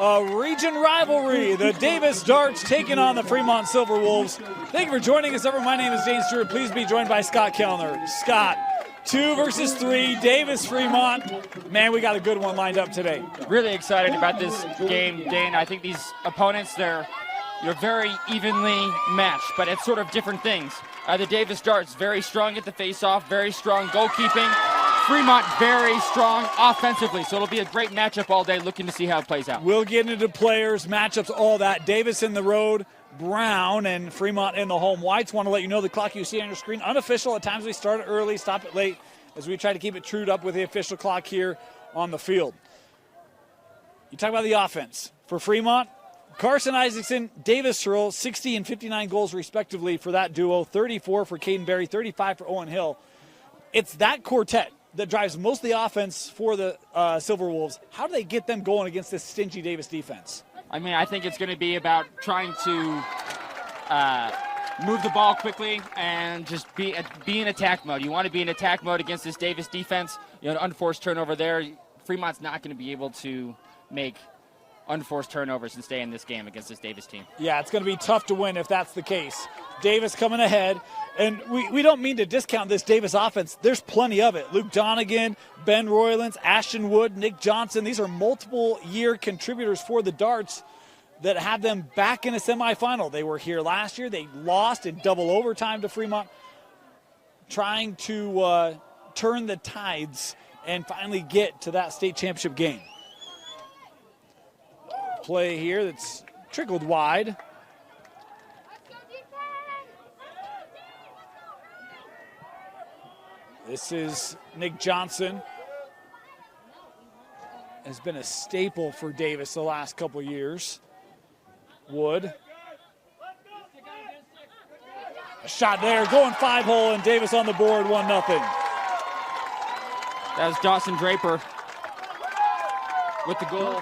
A region rivalry. The Davis Darts taking on the Fremont Silverwolves. Thank you for joining us, everyone. My name is Dane Stewart. Please be joined by Scott Kellner. Scott, 2 versus 3, Davis Fremont. Man, we got a good one lined up today. Really excited about this game, Dane. I think these opponents, you're very evenly matched, but it's sort of different things. The Davis Darts, very strong at the face-off, very strong goalkeeping. Fremont, very strong offensively, so it'll be a great matchup all day, looking to see how it plays out. We'll get into players, matchups, all that. Davis in the road, Brown, and Fremont in the home whites. Want to let you know the clock you see on your screen, unofficial. At times we start it early, stop it late, as we try to keep it trued up with the official clock here on the field. You talk about the offense. For Fremont, Carson Isaacson, Davis Searle, 60 and 59 goals respectively for that duo, 34 for Caden Berry, 35 for Owen Hill. It's that quartet that drives most of the offense for the Silverwolves. How do they get them going against this stingy Davis defense? I mean, I think it's going to be about trying to move the ball quickly and just be in attack mode. You want to be in attack mode against this Davis defense. An unforced turnover there. Fremont's not going to be able to make unforced turnovers and stay in this game against this Davis team. Yeah, it's going to be tough to win if that's the case. Davis coming ahead, and we don't mean to discount this Davis offense. There's plenty of it. Luke Donegan, Ben Roylance, Ashton Wood, Nick Johnson. These are multiple-year contributors for the Darts that have them back in a semifinal. They were here last year. They lost in double overtime to Fremont, trying to turn the tides and finally get to that state championship game. Play here that's trickled wide. This is Nick Johnson. Has been a staple for Davis the last couple years. Wood. A shot there, going 5-hole, and Davis on the board, 1-0. That was Dawson Draper with the goal.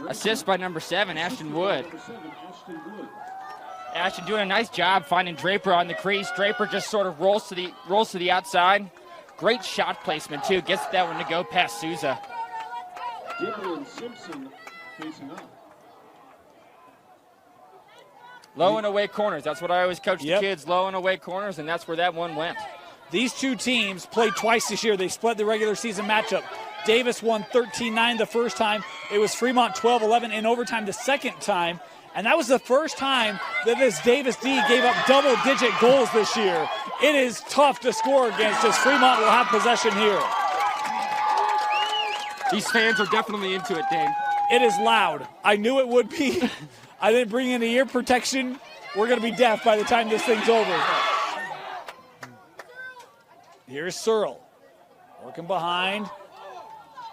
Assist by number 7, Ashton Wood. Ashton doing a nice job finding Draper on the crease. Draper just sort of rolls to the outside. Great shot placement too. Gets that one to go past Souza. And Simpson facing up. Low and away corners. That's what I always coach the kids. Low and away corners, and that's where that one went. These two teams played twice this year. They split the regular season matchup. Davis won 13-9 the first time. It was Fremont 12-11 in overtime the second time. And that was the first time that this Davis D gave up double-digit goals this year. It is tough to score against as Fremont will have possession here. These fans are definitely into it, Dane. It is loud. I knew it would be. I didn't bring in ear protection. We're going to be deaf by the time this thing's over. Here's Searle. Working behind.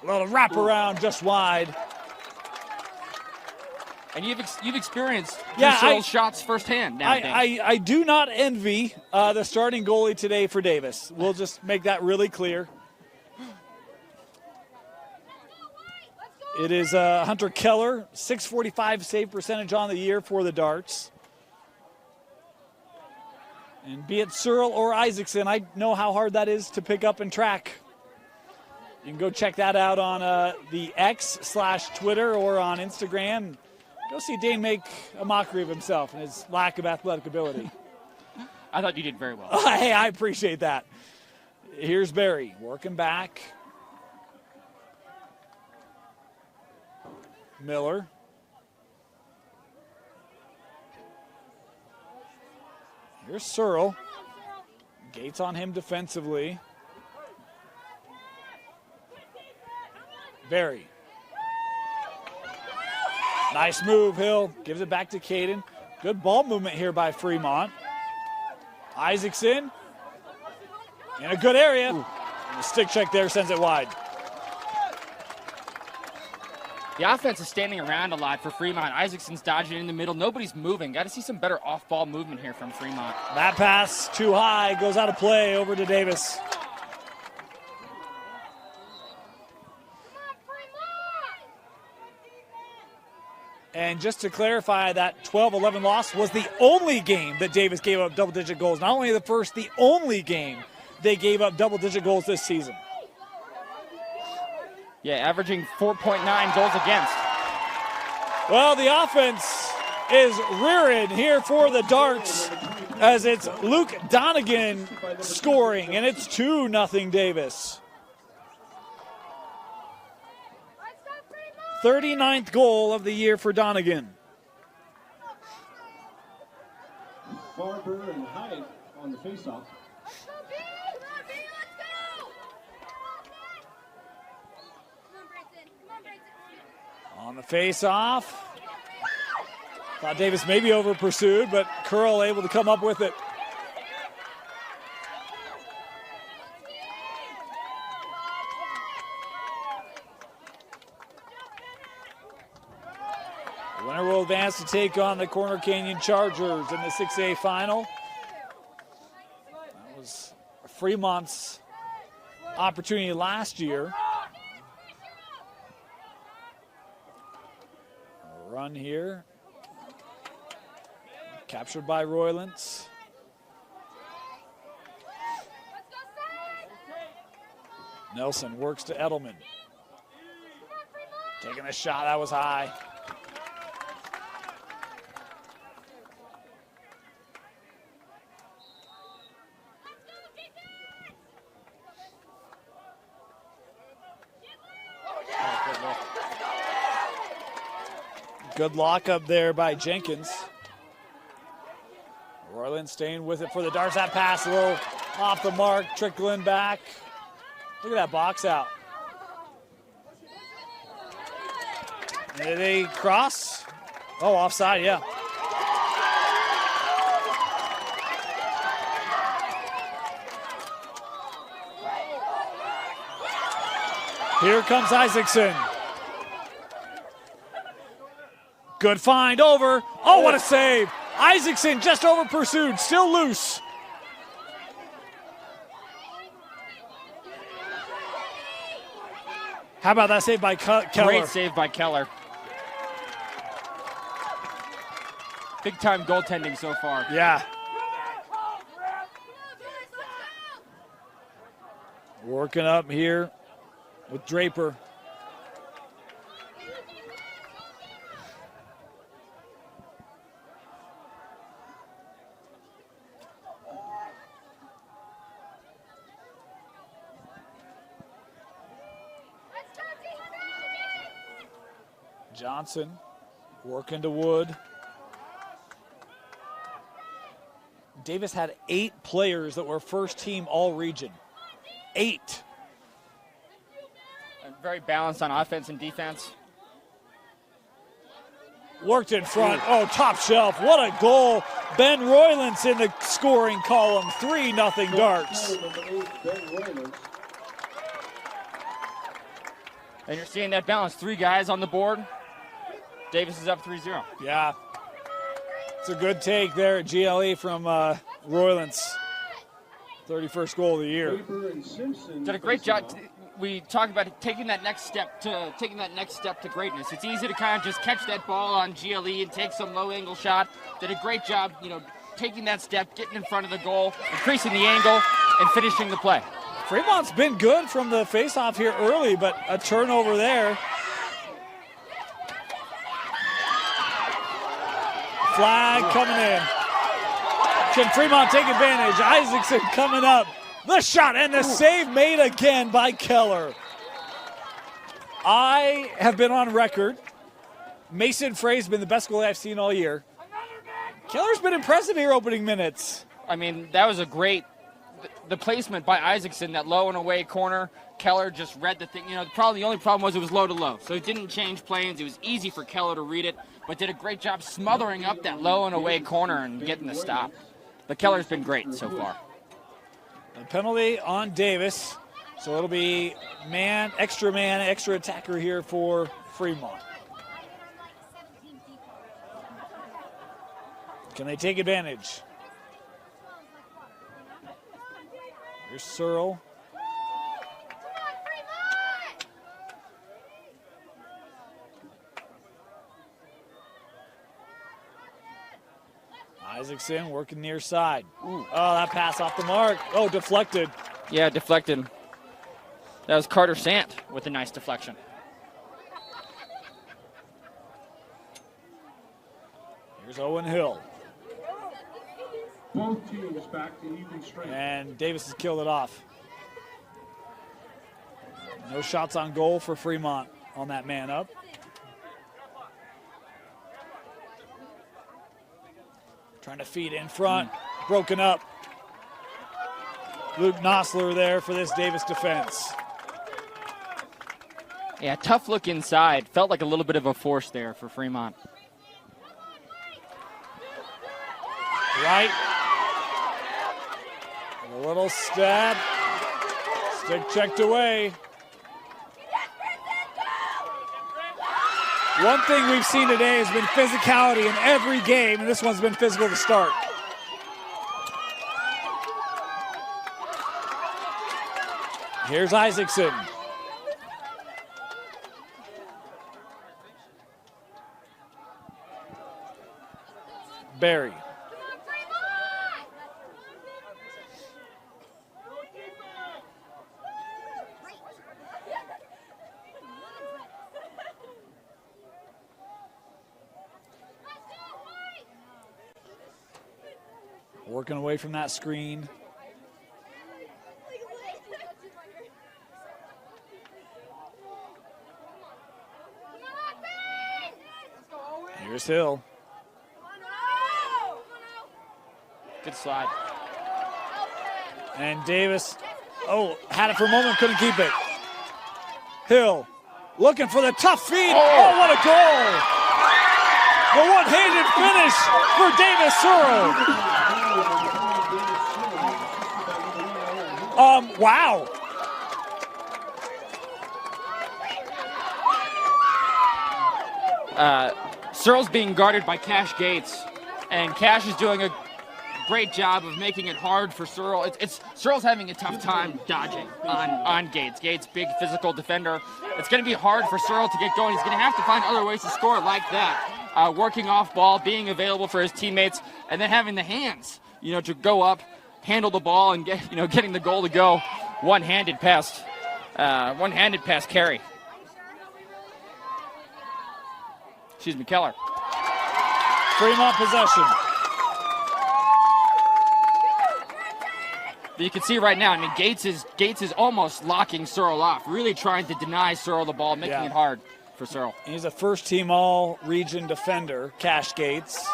A little wraparound just wide. And you've experienced Searle's shots firsthand now. I do not envy the starting goalie today for Davis. We'll just make that really clear. It is Hunter Keller, .645 save percentage on the year for the Darts. And be it Searle or Isaacson, I know how hard that is to pick up and track. You can go check that out on the X/Twitter or on Instagram. Go see Dane make a mockery of himself and his lack of athletic ability. I thought you did very well. Hey, I appreciate that. Here's Berry working back. Miller. Here's Searle. Gates on him defensively. Berry. Nice move, Hill. Gives it back to Caden. Good ball movement here by Fremont. Isaacson. In a good area. And the stick check there sends it wide. The offense is standing around a lot for Fremont. Isaacson's dodging in the middle. Nobody's moving. Got to see some better off-ball movement here from Fremont. That pass too high. Goes out of play over to Davis. And just to clarify, that 12-11 loss was the only game that Davis gave up double-digit goals. Not only the first, the only game they gave up double-digit goals this season. Yeah, averaging 4.9 goals against. Well, the offense is rearing here for the Darts as it's Luke Donegan scoring, and it's 2-0 Davis. 39th goal of the year for Donegan. Barber and Hyde on the faceoff. On the face-off. Thought Davis maybe over-pursued, but Curl able to come up with it. The winner will advance to take on the Corner Canyon Chargers in the 6A final. That was Fremont's opportunity last year. A run here. Captured by Roylance. Nelson works to Edelman. Taking a shot, that was high. Good lockup there by Jenkins. Royland staying with it for the Darts. That pass a little off the mark, trickling back. Look at that box out. Did they cross? Oh, offside, yeah. Here comes Isaacson. Good find over. Oh, what a save. Isaacson just over pursued, still loose. How about that save by Keller? Great save by Keller. Big time goaltending so far. Yeah. Working up here with Draper. Johnson working to Wood. Davis had 8 players that were first team all region. 8. And very balanced on offense and defense. Worked in front. Oh, top shelf. What a goal. Ben Roylance in the scoring column. 3-0 Darts. And you're seeing that balance. 3 guys on the board. Davis is up 3-0. Yeah. It's a good take there at GLE from Roylance. 31st goal of the year. Did a great job. We talk about taking that next step to greatness. It's easy to kind of just catch that ball on GLE and take some low angle shot. Did a great job, taking that step, getting in front of the goal, increasing the angle, and finishing the play. Fremont's been good from the faceoff here early, but a turnover there. Flag coming in. Can Fremont take advantage? Isaacson coming up. The shot and the save made again by Keller. I have been on record. Mason Frey's been the best goalie I've seen all year. Keller's been impressive here opening minutes. I mean, that was a great, the placement by Isaacson, that low and away corner. Keller just read the thing. Probably the only problem was it was low to low. So it didn't change planes. It was easy for Keller to read it, but did a great job smothering up that low and away corner and getting the stop. But Keller's been great so far. A penalty on Davis. So it'll be extra attacker here for Fremont. Can they take advantage? Here's Searle. Isaacson working near side. Ooh. Oh, that pass off the mark. Oh, deflected. Yeah, deflected. That was Carter Sant with a nice deflection. Here's Owen Hill. Both teams back to even strength. And Davis has killed it off. No shots on goal for Fremont on that man up. Trying to feed in front, broken up. Luke Nosler there for this Davis defense. Yeah, tough look inside. Felt like a little bit of a force there for Fremont. Right. A little stab. Stick checked away. One thing we've seen today has been physicality in every game, and this one's been physical to start. Here's Isaacson. Barry. Working away from that screen. Here's Hill. Good slide. And Davis, had it for a moment, couldn't keep it. Hill looking for the tough feed. Oh, what a goal! The one-handed finish for Davis Searle. Wow. Searle's being guarded by Cash Gates, and Cash is doing a great job of making it hard for Searle. Searle's having a tough time dodging on Gates. Gates, big physical defender. It's going to be hard for Searle to get going. He's going to have to find other ways to score like that. Working off ball, being available for his teammates, and then having the hands, to go up, handle the ball, and getting the goal to go. One-handed pass carry. Excuse me, Keller. Fremont possession. But you can see right now, Gates is almost locking Searle off, really trying to deny Searle the ball, making it hard for Searle. He's a first-team all-region defender, Cash Gates.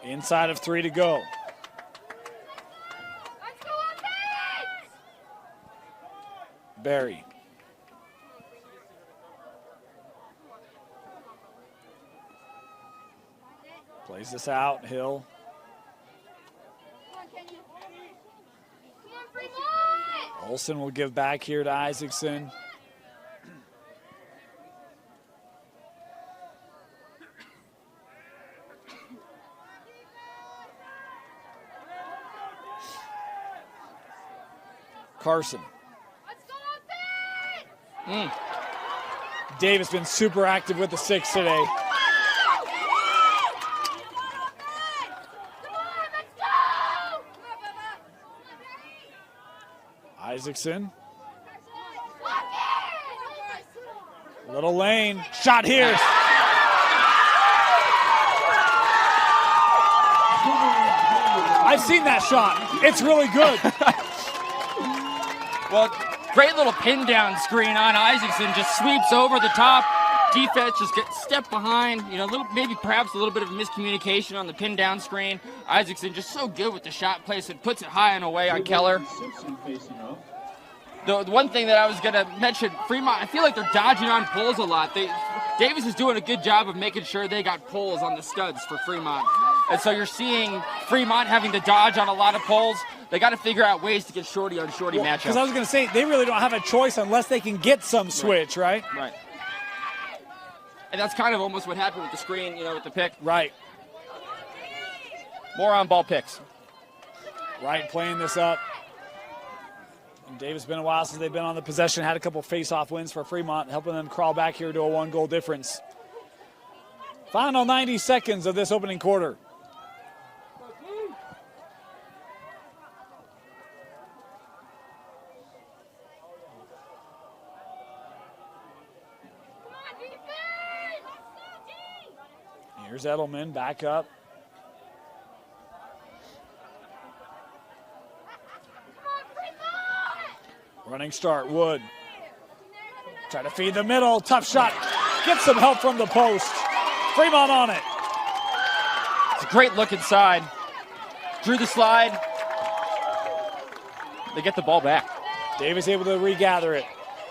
Inside of 3 to go. Barry. Plays this out, Hill. Olsen will give back here to Isaacson. Carson. Davis been super active with the 6 today. Isaacson. Little lane. Shot here. I've seen that shot. It's really good. Well, great little pin down screen on Isaacson. Just sweeps over the top. Defense just gets stepped behind. Perhaps a little bit of miscommunication on the pin down screen. Isaacson just so good with the shot placement. Puts it high and away on Keller. The one thing that I was going to mention, Fremont, I feel like they're dodging on pulls a lot. Davis is doing a good job of making sure they got pulls on the studs for Fremont. And so you're seeing Fremont having to dodge on a lot of pulls. They got to figure out ways to get shorty on shorty matchups. Because I was going to say, they really don't have a choice unless they can get some switch, right? Right. And that's kind of almost what happened with the screen, with the pick. Right. More on-ball picks. Right, playing this up. And Davis, been a while since they've been on the possession. Had a couple face-off wins for Fremont, helping them crawl back here to a 1-goal difference. Final 90 seconds of this opening quarter. Here's Edelman back up. Running start, Wood. Try to feed the middle, tough shot. Gets some help from the post. Fremont on it. It's a great look inside. Drew the slide. They get the ball back. Davis able to regather it.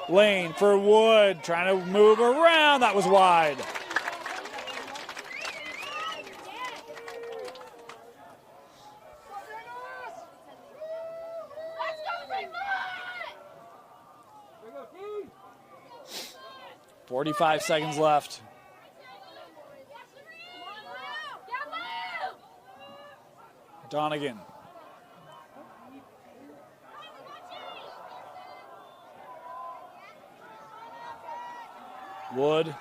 Lane for Wood, trying to move around. That was wide. .45 seconds left. Donegan. Wood.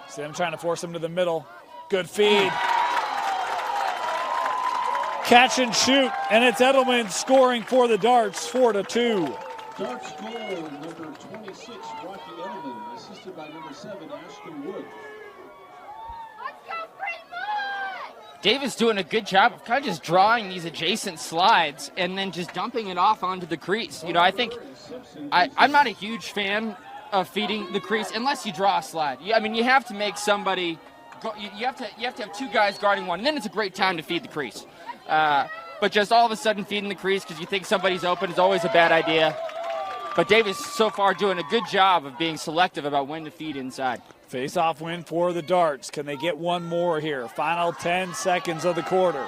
See them trying to force him to the middle. Good feed. Catch and shoot, and it's Edelman scoring for the Darts, 4-2. Darts goal, number 26, Rocky Edelman, assisted by number 7, Ashton Wood. Davis doing a good job of kind of just drawing these adjacent slides and then just dumping it off onto the crease. You know, I think I'm not a huge fan of feeding the crease unless you draw a slide. I mean, you have to make somebody go, you have to have two guys guarding one, and then it's a great time to feed the crease. But just all of a sudden feeding the crease because you think somebody's open is always a bad idea. But Davis so far doing a good job of being selective about when to feed inside. Face-off win for the Darts. Can they get one more here? Final 10 seconds of the quarter.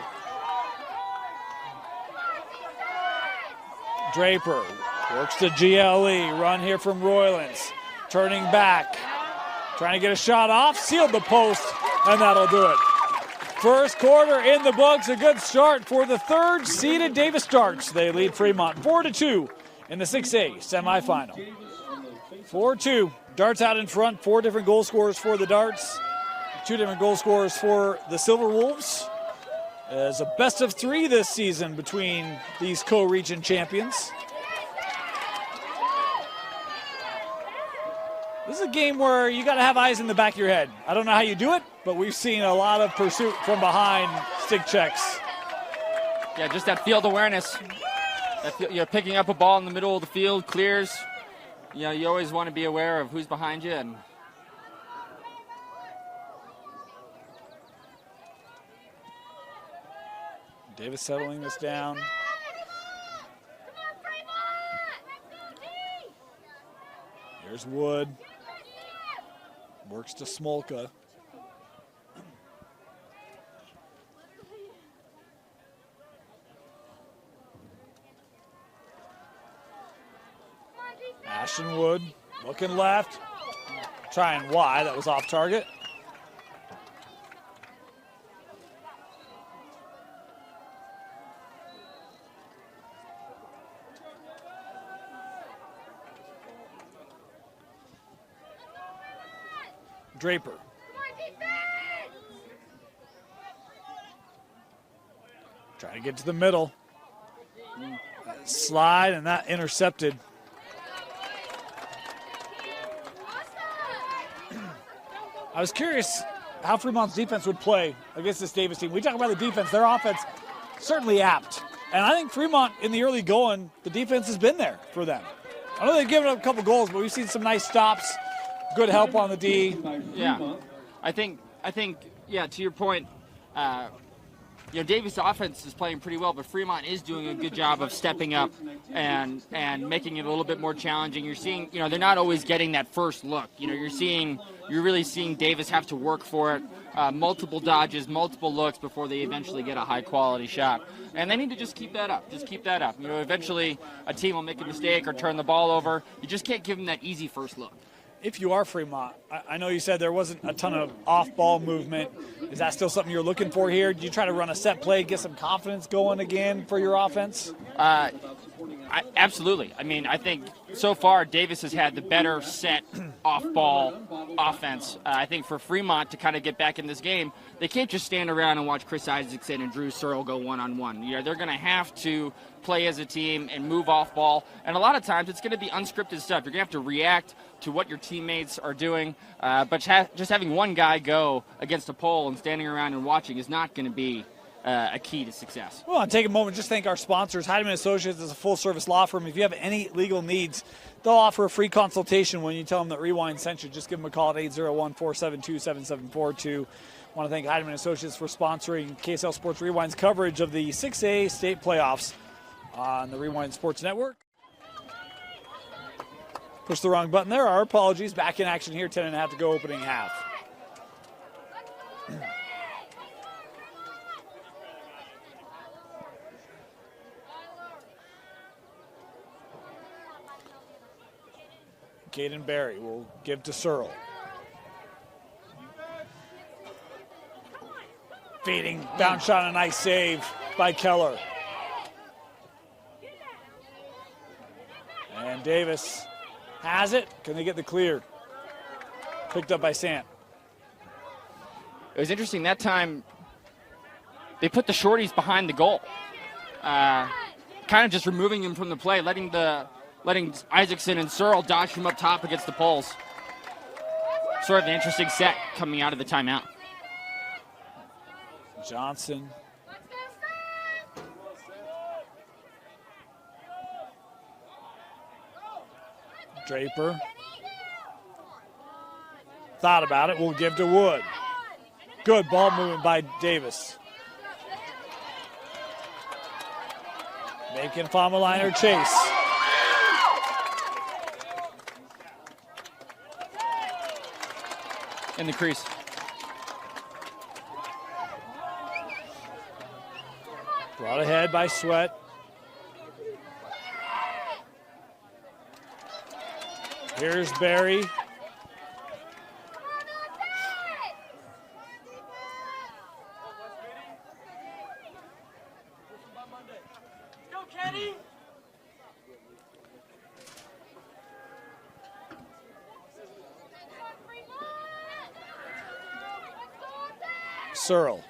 Draper works to GLE. Run here from Roylance. Turning back. Trying to get a shot off. Sealed the post, and that'll do it. First quarter in the books. A good start for the third-seeded Davis Darts. They lead Fremont 4-2 in the 6A semifinal. 4-2. Darts out in front. 4 different goal scorers for the Darts. 2 different goal scorers for the Silverwolves. As a best of 3 this season between these co-region champions. This is a game where you got to have eyes in the back of your head. I don't know how you do it, but we've seen a lot of pursuit from behind stick checks. Yeah, just that field awareness. You're picking up a ball in the middle of the field, clears. You know, you always want to be aware of who's behind you. And Davis settling this down. Here's Wood. Works to Smolka. Ashton Wood looking left. Trying wide. That was off target. Draper. Trying to get to the middle. Slide, and that intercepted. I was curious how Fremont's defense would play against this Davis team. We talk about the defense, their offense, certainly apt. And I think Fremont, in the early going, the defense has been there for them. I know they've given up a couple goals, but we've seen some nice stops, good help on the D. Yeah, I think, yeah, to your point, you know, Davis' offense is playing pretty well, but Fremont is doing a good job of stepping up and making it a little bit more challenging. You're seeing, you know, they're not always getting that first look. You know, you're really seeing Davis have to work for it, multiple dodges, multiple looks before they eventually get a high-quality shot. And they need to just keep that up. Just keep that up. You know, eventually a team will make a mistake or turn the ball over. You just can't give them that easy first look. If you are Fremont, I know you said there wasn't a ton of off-ball movement. Is that still something you're looking for here? Do you try to run a set play, get some confidence going again for your offense? Absolutely. I mean, I think so far Davis has had the better set off-ball offense. I think for Fremont to kind of get back in this game, they can't just stand around and watch Chris Isaacson and Drew Searle go one-on-one. You know, they're going to have to play as a team and move off ball. And a lot of times it's going to be unscripted stuff. You're going to have to react to what your teammates are doing. But just having one guy go against a pole and standing around and watching is not going to be a key to success. Well, I'll take a moment just thank our sponsors. Heidemann Associates is a full-service law firm. If you have any legal needs, they'll offer a free consultation when you tell them that Rewind sent you. Just give them a call at 801-472-7742. I want to thank Heidemann Associates for sponsoring KSL Sports Rewind's coverage of the 6A state playoffs on the Rewind Sports Network. Push the wrong button there. Our apologies. Back in action here. 10.5 to go opening half. Caden Berry will give to Searle. Feeding, bounce shot, a nice save by Keller. And Davis has it. Can they get the clear? Picked up by Sant. It was interesting that time they put the shorties behind the goal. Kind of just removing them from the play, letting Isaacson and Searle dodge from up top against the poles. Sort of an interesting set coming out of the timeout. Johnson. Draper. Thought about it. We'll give to Wood. Good ball movement by Davis. Making Fomaliner chase. In the crease. Brought ahead by Sweat. Here's Barry. Go, Kenny! Searle.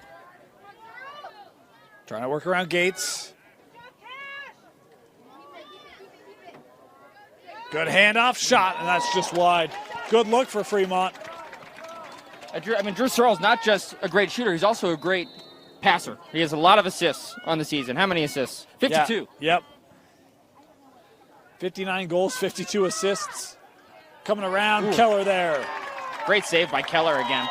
Trying to work around Gates. Good handoff shot, and that's just wide. Good look for Fremont. Drew Searle's not just a great shooter, he's also a great passer. He has a lot of assists on the season. How many assists? 52. Yeah, yep. 59 goals, 52 assists. Coming around, ooh. Keller there. Great save by Keller again.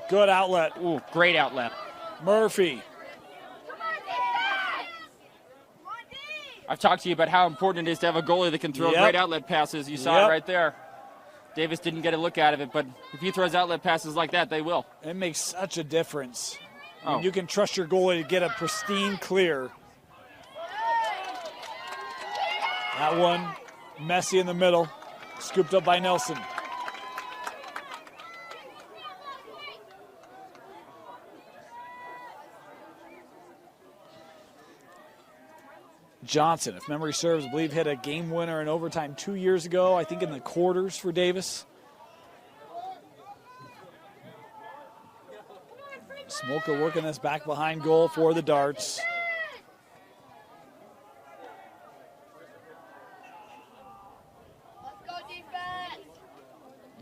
Good outlet. Ooh, great outlet. Murphy. I've talked to you about how important it is to have a goalie that can throw great outlet passes. You saw it right there. Davis didn't get a look out of it, but if he throws outlet passes like that, they will. It makes such a difference. I mean, you can trust your goalie to get a pristine clear. That one, messy in the middle, scooped up by Nelson. Johnson, if memory serves, I believe hit a game winner in overtime 2 years ago, I think in the quarters for Davis. Smolka working this back behind goal for the Darts. Let's go defense.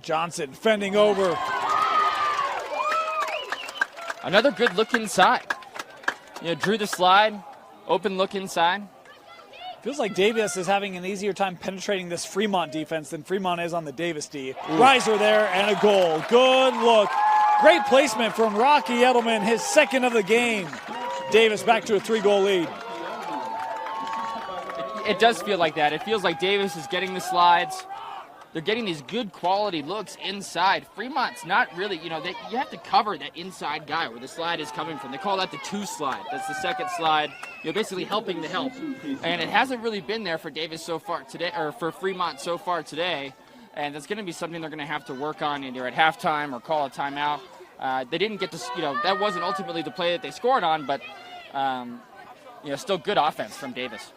Johnson fending over. Another good look inside. You know, drew the slide, open look inside. Feels like Davis is having an easier time penetrating this Fremont defense than Fremont is on the Davis D. Riser there and a goal. Good look. Great placement from Rocky Edelman, his second of the game. Davis back to a 3-goal lead. It does feel like that. It feels like Davis is getting the slides. They're getting these good quality looks inside. Fremont's not really, you have to cover that inside guy where the slide is coming from. They call that the 2 slide. That's the second slide. Basically helping the help. And it hasn't really been there for Davis so far today, or for Fremont so far today. And that's going to be something they're going to have to work on either at halftime or call a timeout. They didn't get to, that wasn't ultimately the play that they scored on, but, still good offense from Davis.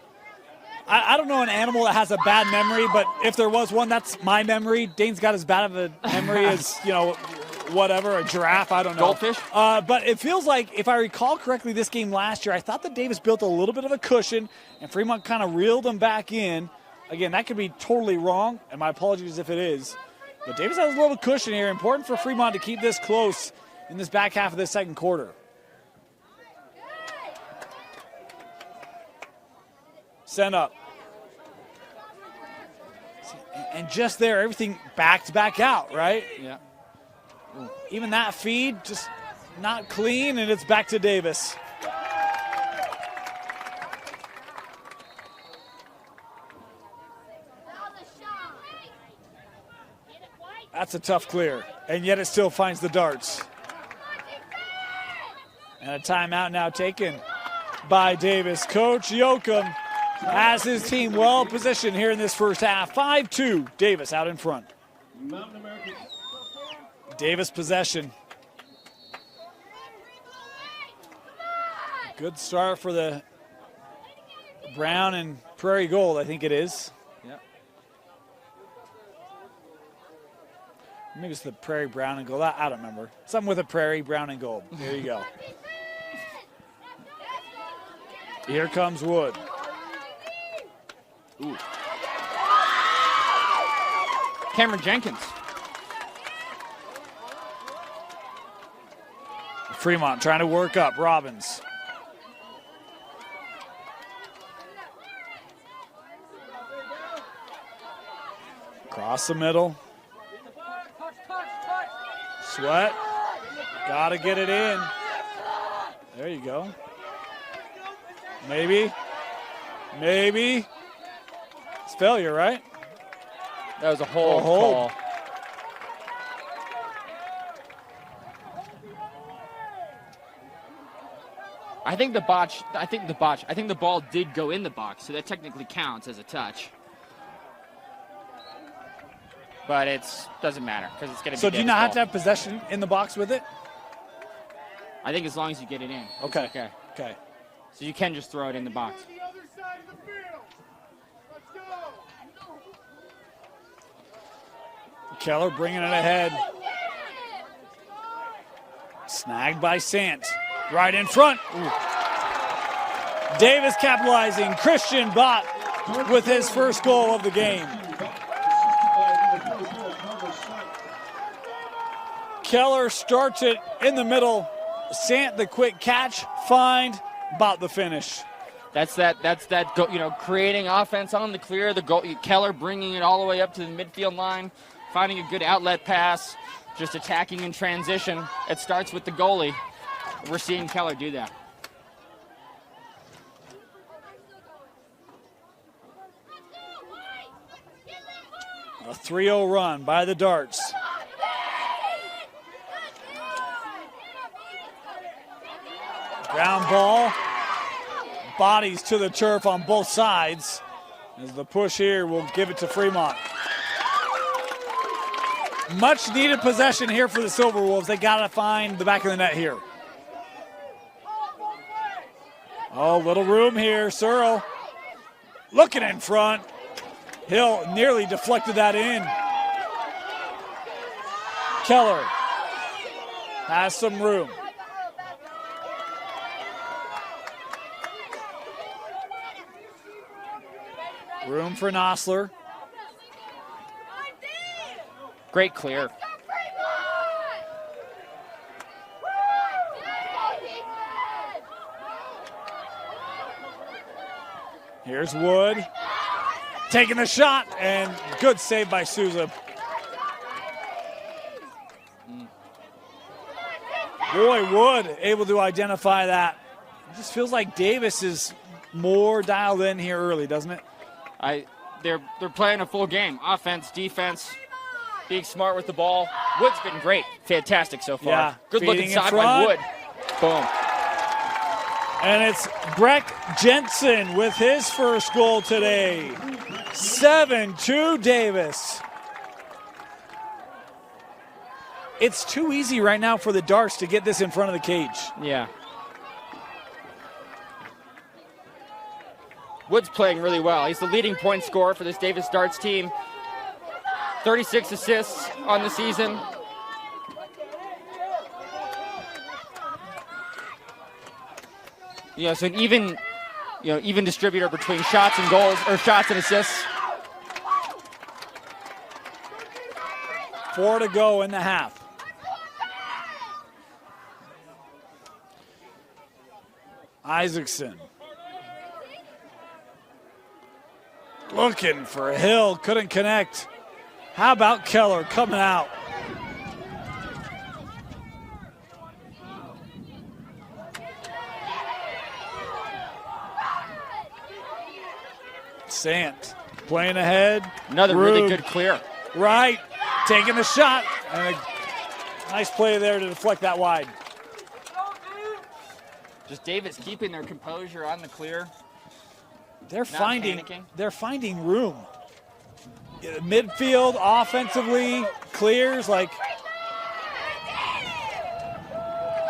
I don't know an animal that has a bad memory, but if there was one, that's my memory. Dane's got as bad of a memory as, whatever, a giraffe, I don't know. Goldfish? But it feels like, if I recall correctly, this game last year, I thought that Davis built a little bit of a cushion, and Fremont kind of reeled them back in. Again, that could be totally wrong, and my apologies if it is. But Davis has a little cushion here. Important for Fremont to keep this close in this back half of this second quarter. Send up. And just there, everything backed back out, right? Yeah. Even that feed, just not clean, and it's back to Davis. That's a tough clear, and yet it still finds the darts. And a timeout now taken by Davis. Coach Yoakum has his team well positioned here in this first half. 5-2, Davis out in front. Davis possession. Good start for the Brown and Prairie Gold, I think it is. Yep. Maybe it's the Prairie Brown and Gold. I don't remember. Something with a Prairie Brown and Gold. There you go. Here comes Wood. Ooh. Cameron Jenkins. Fremont trying to work up. Robbins. Across the middle. Sweat. Got to get it in. There you go. Maybe. Maybe. It's failure, right? That was a hold hold. call. I think the ball did go in the box, so that technically counts as a touch. But it doesn't matter because it's going to be. So do you not have to have possession in the box with it? I think as long as you get it in. Okay. Okay. Okay. So you can just throw it in the box. Keller bringing it ahead. Snagged by Sant. Right in front. Ooh. Davis capitalizing. Christian Bott with his first goal of the game. Keller starts it in the middle. Sant the quick catch, find, Bott the finish. That's that creating offense on the clear. The goal, Keller bringing it all the way up to the midfield line, finding a good outlet pass, just attacking in transition. It starts with the goalie. We're seeing Keller do that. A 3-0 run by the Darts. Ground ball. Bodies to the turf on both sides. As the push here will give it to Fremont. Much needed possession here for the Silverwolves. They got to find the back of the net here. Oh, little room here. Searle looking in front. Hill nearly deflected that in. Keller has some room. Room for Nosler. Great clear. Here's Wood. Taking the shot, and good save by Souza. Boy, Wood able to identify that. It just feels like Davis is more dialed in here early, doesn't it? They're playing a full game. Offense, defense, being smart with the ball. Wood's been great. Fantastic so far. Yeah, good look feeding inside in by front. Wood. Boom. And it's Breck Jensen with his first goal today. 7-2 Davis. It's too easy right now for the Darts to get this in front of the cage. Yeah. Wood's playing really well. He's the leading point scorer for this Davis Darts team. 36 assists on the season. So an even distributor between shots and goals, or shots and assists. 4 to go in the half. Isaacson. Looking for Hill, couldn't connect. How about Keller coming out? Sant playing ahead. Another really good clear. Right, taking the shot. And a nice play there to deflect that wide. Just Davis keeping their composure on the clear. They're finding room. Midfield, offensively, clears like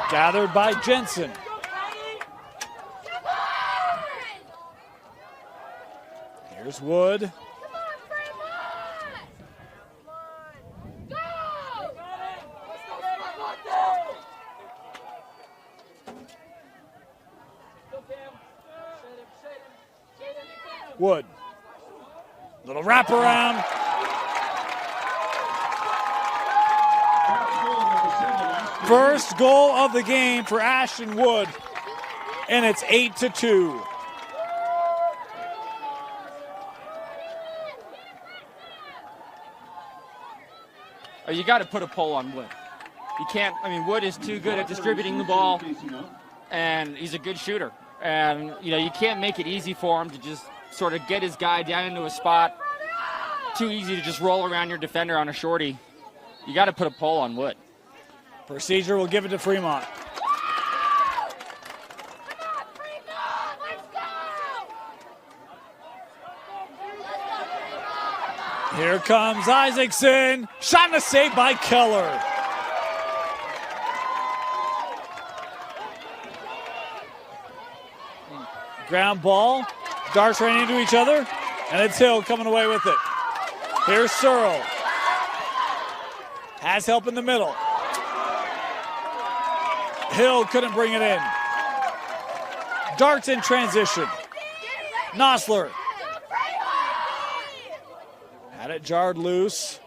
gathered by Jensen. Here's Wood. Wood. Little wraparound. First goal of the game for Ashton Wood, and it's 8-2. You got to put a pull on Wood. You can't, Wood is too good at distributing the ball, and he's a good shooter. And, you can't make it easy for him to just sort of get his guy down into a spot. Too easy to just roll around your defender on a shorty. You got to put a pull on Wood. Procedure will give it to Fremont. Here comes Isaacson. Shot and a save by Keller. Ground ball. Darts ran into each other, and it's Hill coming away with it. Here's Searle. Has help in the middle. Hill couldn't bring it in. Darts in transition. Nosler. Had it jarred loose.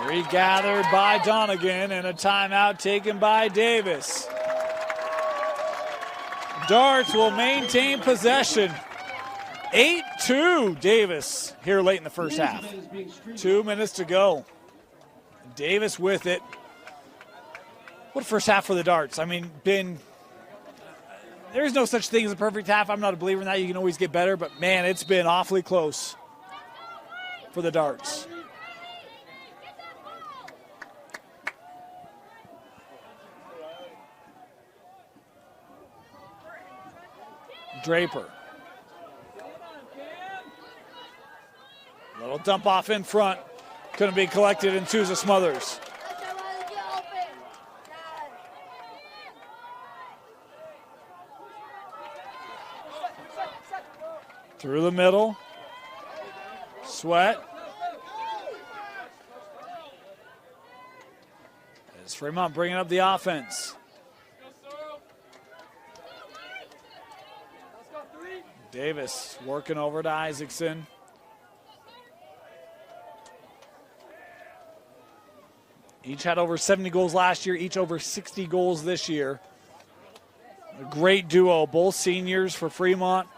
Regathered by Donegan, and a timeout taken by Davis. Darts will maintain possession. 8-2 Davis here late in the first half. 2 minutes to go. Davis with it. What a first half for the Darts. There's no such thing as a perfect half. I'm not a believer in that. You can always get better, but man, it's been awfully close for the Darts. Draper. Little dump off in front. Couldn't be collected, and Sousa smothers. Through the middle. Sweat. As Fremont bringing up the offense. Davis working over to Isaacson. Each had over 70 goals last year, each over 60 goals this year. A great duo, both seniors for Fremont.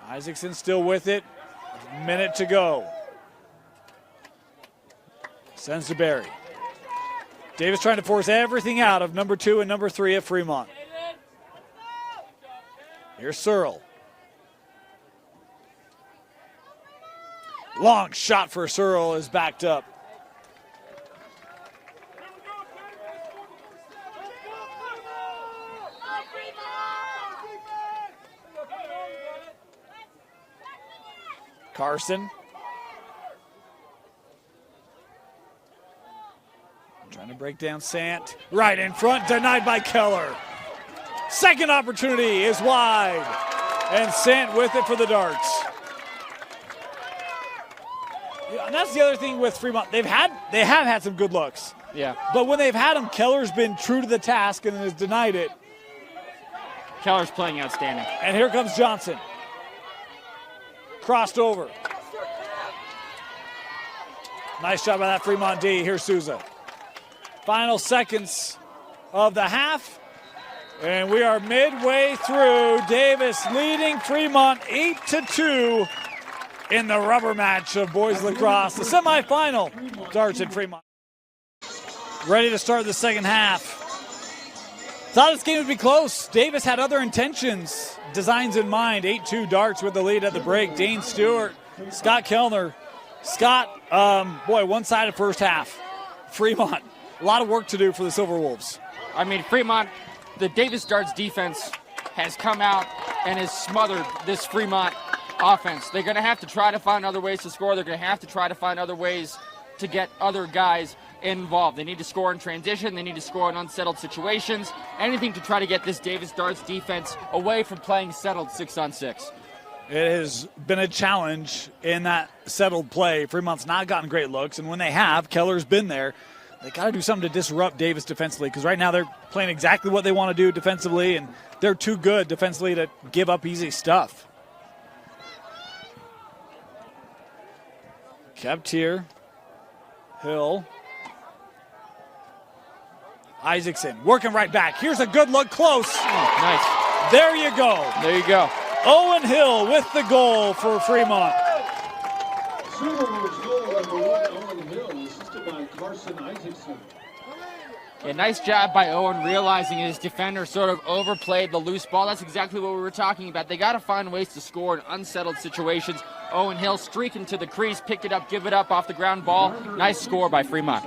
Isaacson still with it. A minute to go. Sends to Barry. Davis trying to force everything out of number 2 and number 3 at Fremont. Here's Searle. Long shot for Searle is backed up. Carson. Trying to break down Sant. Right in front, denied by Keller. Second opportunity is wide. And Sant with it for the Darts. Yeah, and that's the other thing with Fremont. They have had some good looks. Yeah. But when they've had them, Keller's been true to the task and has denied it. Keller's playing outstanding. And here comes Johnson. Crossed over. Nice job by that Fremont D. Here's Souza. Final seconds of the half. And we are midway through. Davis leading Fremont 8-2 in the rubber match of boys lacrosse. The semifinal, Darts and Fremont. Ready to start the second half. Thought this game would be close. Davis had other intentions, designs in mind. 8-2 Darts with the lead at the break. Dane Stewart, Scott Kellner. Scott, one-sided first half. Fremont, a lot of work to do for the Silverwolves. I mean, Fremont, the Davis Darts defense has come out and has smothered this Fremont offense. They're going to have to try to find other ways to score. They're going to have to try to find other ways to get other guys involved. They need to score in transition. They need to score in unsettled situations. Anything to try to get this Davis Darts defense away from playing settled 6-on-6. It has been a challenge in that settled play. Fremont's not gotten great looks, and when they have, Keller's been there. They got to do something to disrupt Davis defensively, because right now they're playing exactly what they want to do defensively, and they're too good defensively to give up easy stuff. Kept here. Hill. Isaacson working right back. Here's a good look, close. Nice. There you go. There you go. Owen Hill with the goal for Fremont. Silverwolves goal number 1, Owen Hill, assisted by Carson Isaacson. Yeah, nice job by Owen realizing his defender sort of overplayed the loose ball. That's exactly what we were talking about. They got to find ways to score in unsettled situations. Owen Hill streaking to the crease, picked it up, give it up off the ground ball. Nice score by Fremont.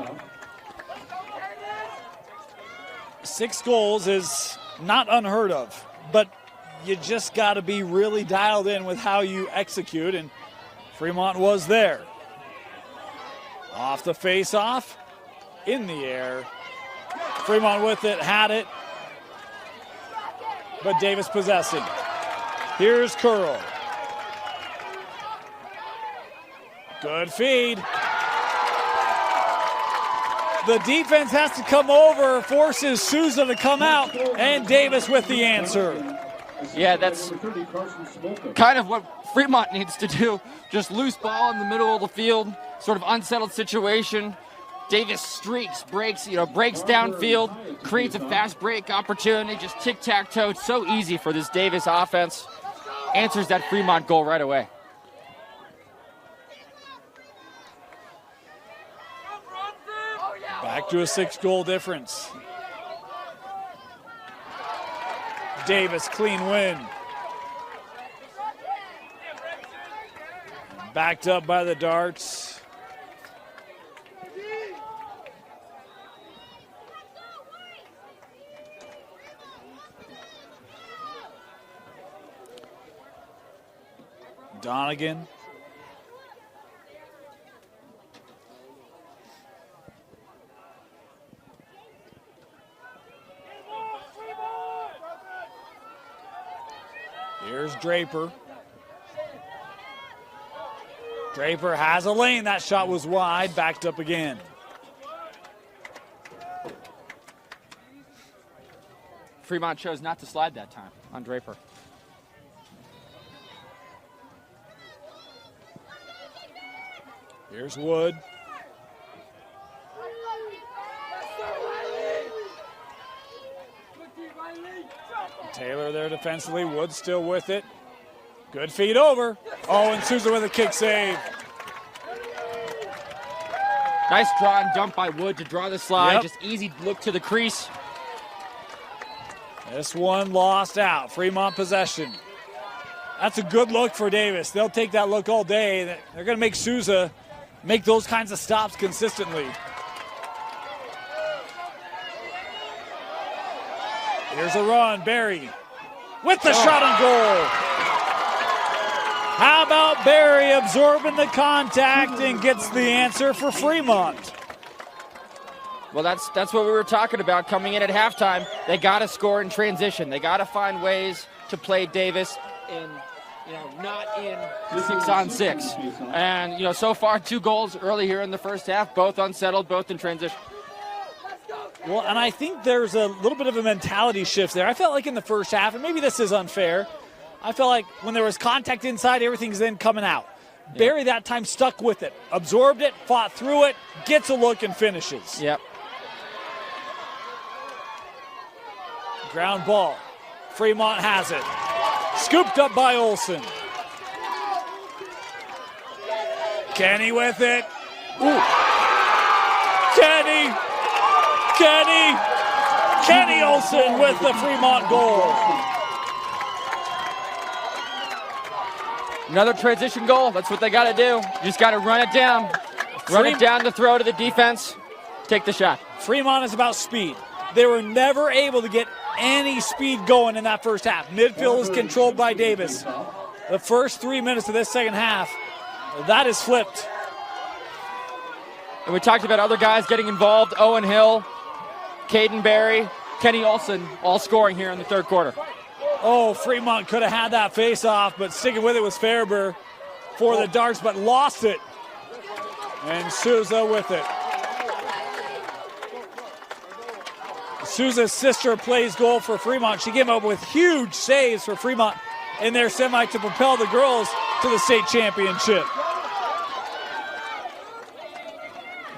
6 goals is not unheard of, but you just got to be really dialed in with how you execute, and Fremont was there. Off the face-off, in the air. Fremont with it, had it, but Davis possessing. Here's Curl. Good feed. The defense has to come over, forces Souza to come out, and Davis with the answer. Yeah, that's kind of what Fremont needs to do. Just loose ball in the middle of the field, sort of unsettled situation. Davis streaks, breaks downfield, creates a fast break opportunity, just tic-tac-toe. It's so easy for this Davis offense. Answers that Fremont goal right away. Back to a 6-goal difference. Davis, clean win. Backed up by the Darts. Donegan. Here's Draper. Draper has a lane. That shot was wide. Backed up again. Fremont chose not to slide that time on Draper. Here's Wood. Taylor there defensively. Wood still with it. Good feed over. Oh, and Souza with a kick save. Nice draw and dump by Wood to draw the slide. Yep. Just easy look to the crease. This one lost out. Fremont possession. That's a good look for Davis. They'll take that look all day. They're going to make Souza make those kinds of stops consistently. Here's a run. Barry with the shot on goal. How about Barry absorbing the contact and gets the answer for Fremont? Well, that's what we were talking about coming in at halftime. They got to score in transition. They got to find ways to play Davis in, not in 6-on-6. And, so far 2 goals early here in the first half, both unsettled, both in transition. Well, and I think there's a little bit of a mentality shift there. I felt like in the first half, and maybe this is unfair, I felt like when there was contact inside, everything's then coming out. Yeah. Barry that time stuck with it, absorbed it, fought through it, gets a look and finishes. Yep. Ground ball. Fremont has it. Scooped up by Olsen. Kenny with it. Ooh. Kenny Olsen with the Fremont goal. Another transition goal. That's what they got to do. You just got to run it down. Run it down the throw to the defense. Take the shot. Fremont is about speed. They were never able to get any speed going in that first half. Midfield is controlled by Davis. The first 3 minutes of this second half, that is flipped. And we talked about other guys getting involved. Owen Hill, Caden Barry, Kenny Olsen, all scoring here in the third quarter. Oh, Fremont could have had that face-off, but sticking with it was Fairber for the Darts, but lost it. And Souza with it. Souza's sister plays goal for Fremont. She came up with huge saves for Fremont in their semi to propel the girls to the state championship.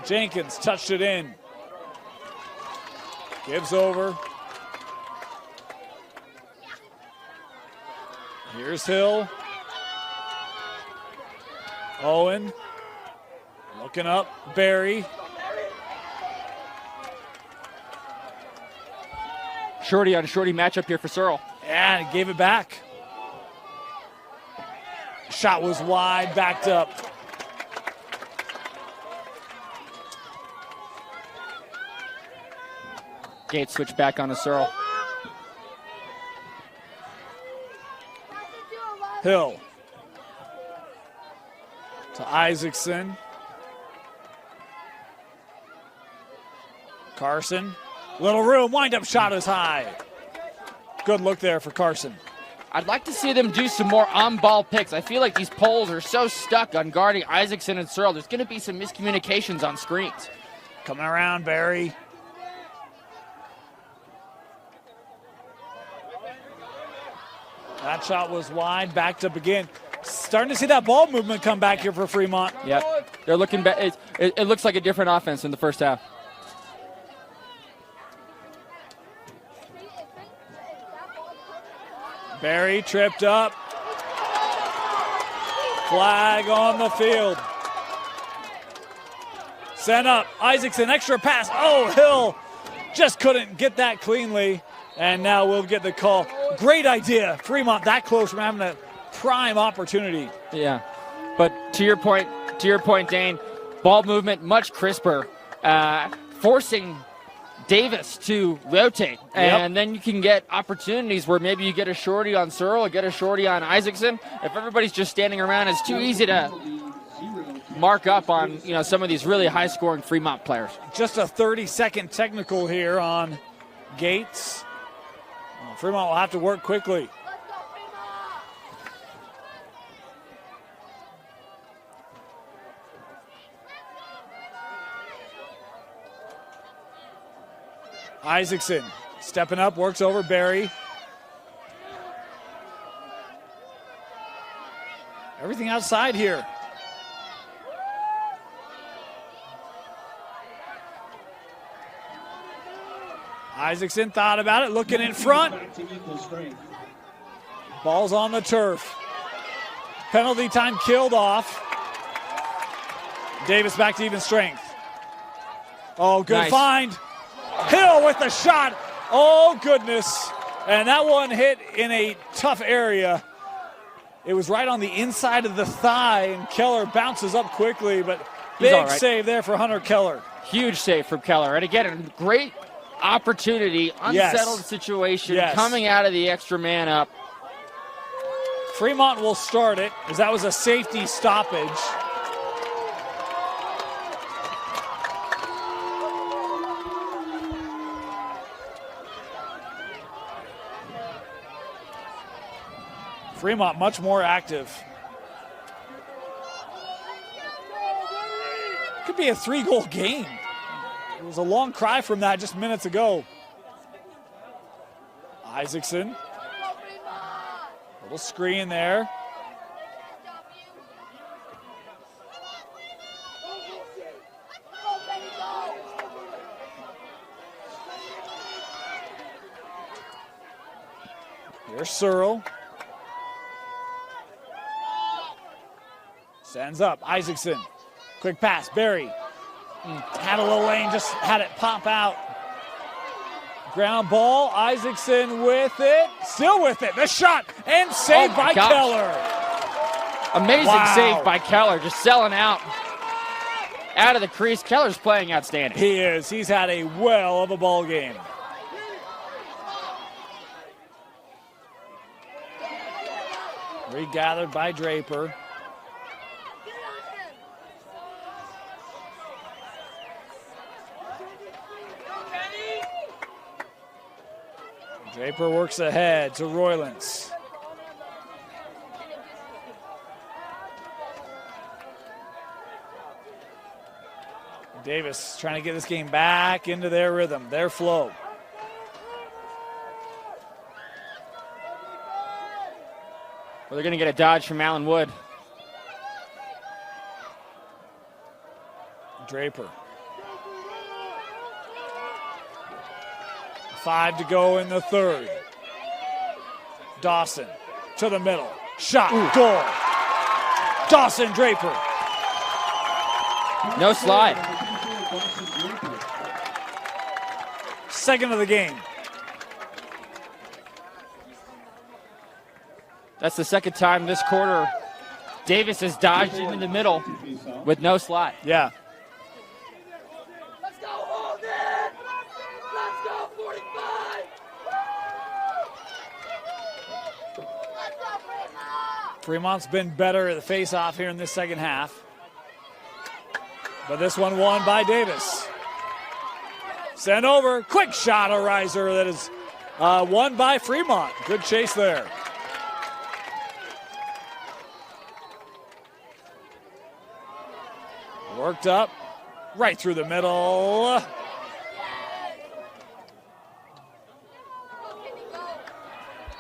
Jenkins touched it in. Gives over. Here's Hill. Owen. Looking up. Barry. Shorty on shorty matchup here for Searle. Yeah, and he gave it back. Shot was wide, backed up. Gates switched back on to Searle. Hill. To Isaacson. Carson. Little room, wind-up shot is high. Good look there for Carson. I'd like to see them do some more on-ball picks. I feel like these poles are so stuck on guarding Isaacson and Searle. There's going to be some miscommunications on screens. Coming around, Barry. That shot was wide, backed up again. Starting to see that ball movement come back here for Fremont. Yep, they're looking back. It looks like a different offense in the first half. Barry tripped up. Flag on the field. Sent up. Isaacson, extra pass. Oh, Hill just couldn't get that cleanly. And now we'll get the call. Great idea. Fremont that close from having a prime opportunity. Yeah. But to your point, Dane, ball movement much crisper, forcing Davis to rotate. And then you can get opportunities where maybe you get a shorty on Searle or get a shorty on Isaacson. If everybody's just standing around, it's too easy to mark up on some of these really high-scoring Fremont players. Just a 30-second technical here on Gates. Fremont will have to work quickly. Isaacson stepping up, works over Barry. Everything outside here. Isaacson thought about it, looking in front. Ball's on the turf. Penalty time killed off. Davis back to even strength. Oh, good find. Hill with the shot. Oh, goodness. And that one hit in a tough area. It was right on the inside of the thigh, and Keller bounces up quickly, but big save there for Hunter Keller. Huge save from Keller. And again, a great opportunity, unsettled situation, coming out of the extra man up. Fremont will start it, as that was a safety stoppage. Fremont much more active. Could be a 3-goal game. It was a long cry from that just minutes ago. Isaacson. Little screen there. Here's Searle. Sends up. Isaacson. Quick pass. Barry. Had a little lane, just had it pop out. Ground ball. Isaacson with it. Still with it. The shot. And saved by Keller. Amazing save by Keller. Just selling out of the crease. Keller's playing outstanding. He is. He's had a well of a ball game. Regathered by Draper. Draper works ahead to Roylance. Davis trying to get this game back into their rhythm, their flow. Well, they're going to get a dodge from Allen Wood. Draper. 5 to go in the third. Dawson to the middle. Shot. Goal. Dawson Draper. No slide. Second of the game. That's the second time this quarter Davis has dodged into the middle with no slide. Yeah. Let's go, Holden! Let's go, 45! Let's go, Fremont! Fremont's been better at the face-off here in this second half. But this one won by Davis. Sent over. Quick shot, a riser that is won by Fremont. Good chase there. Worked up, right through the middle.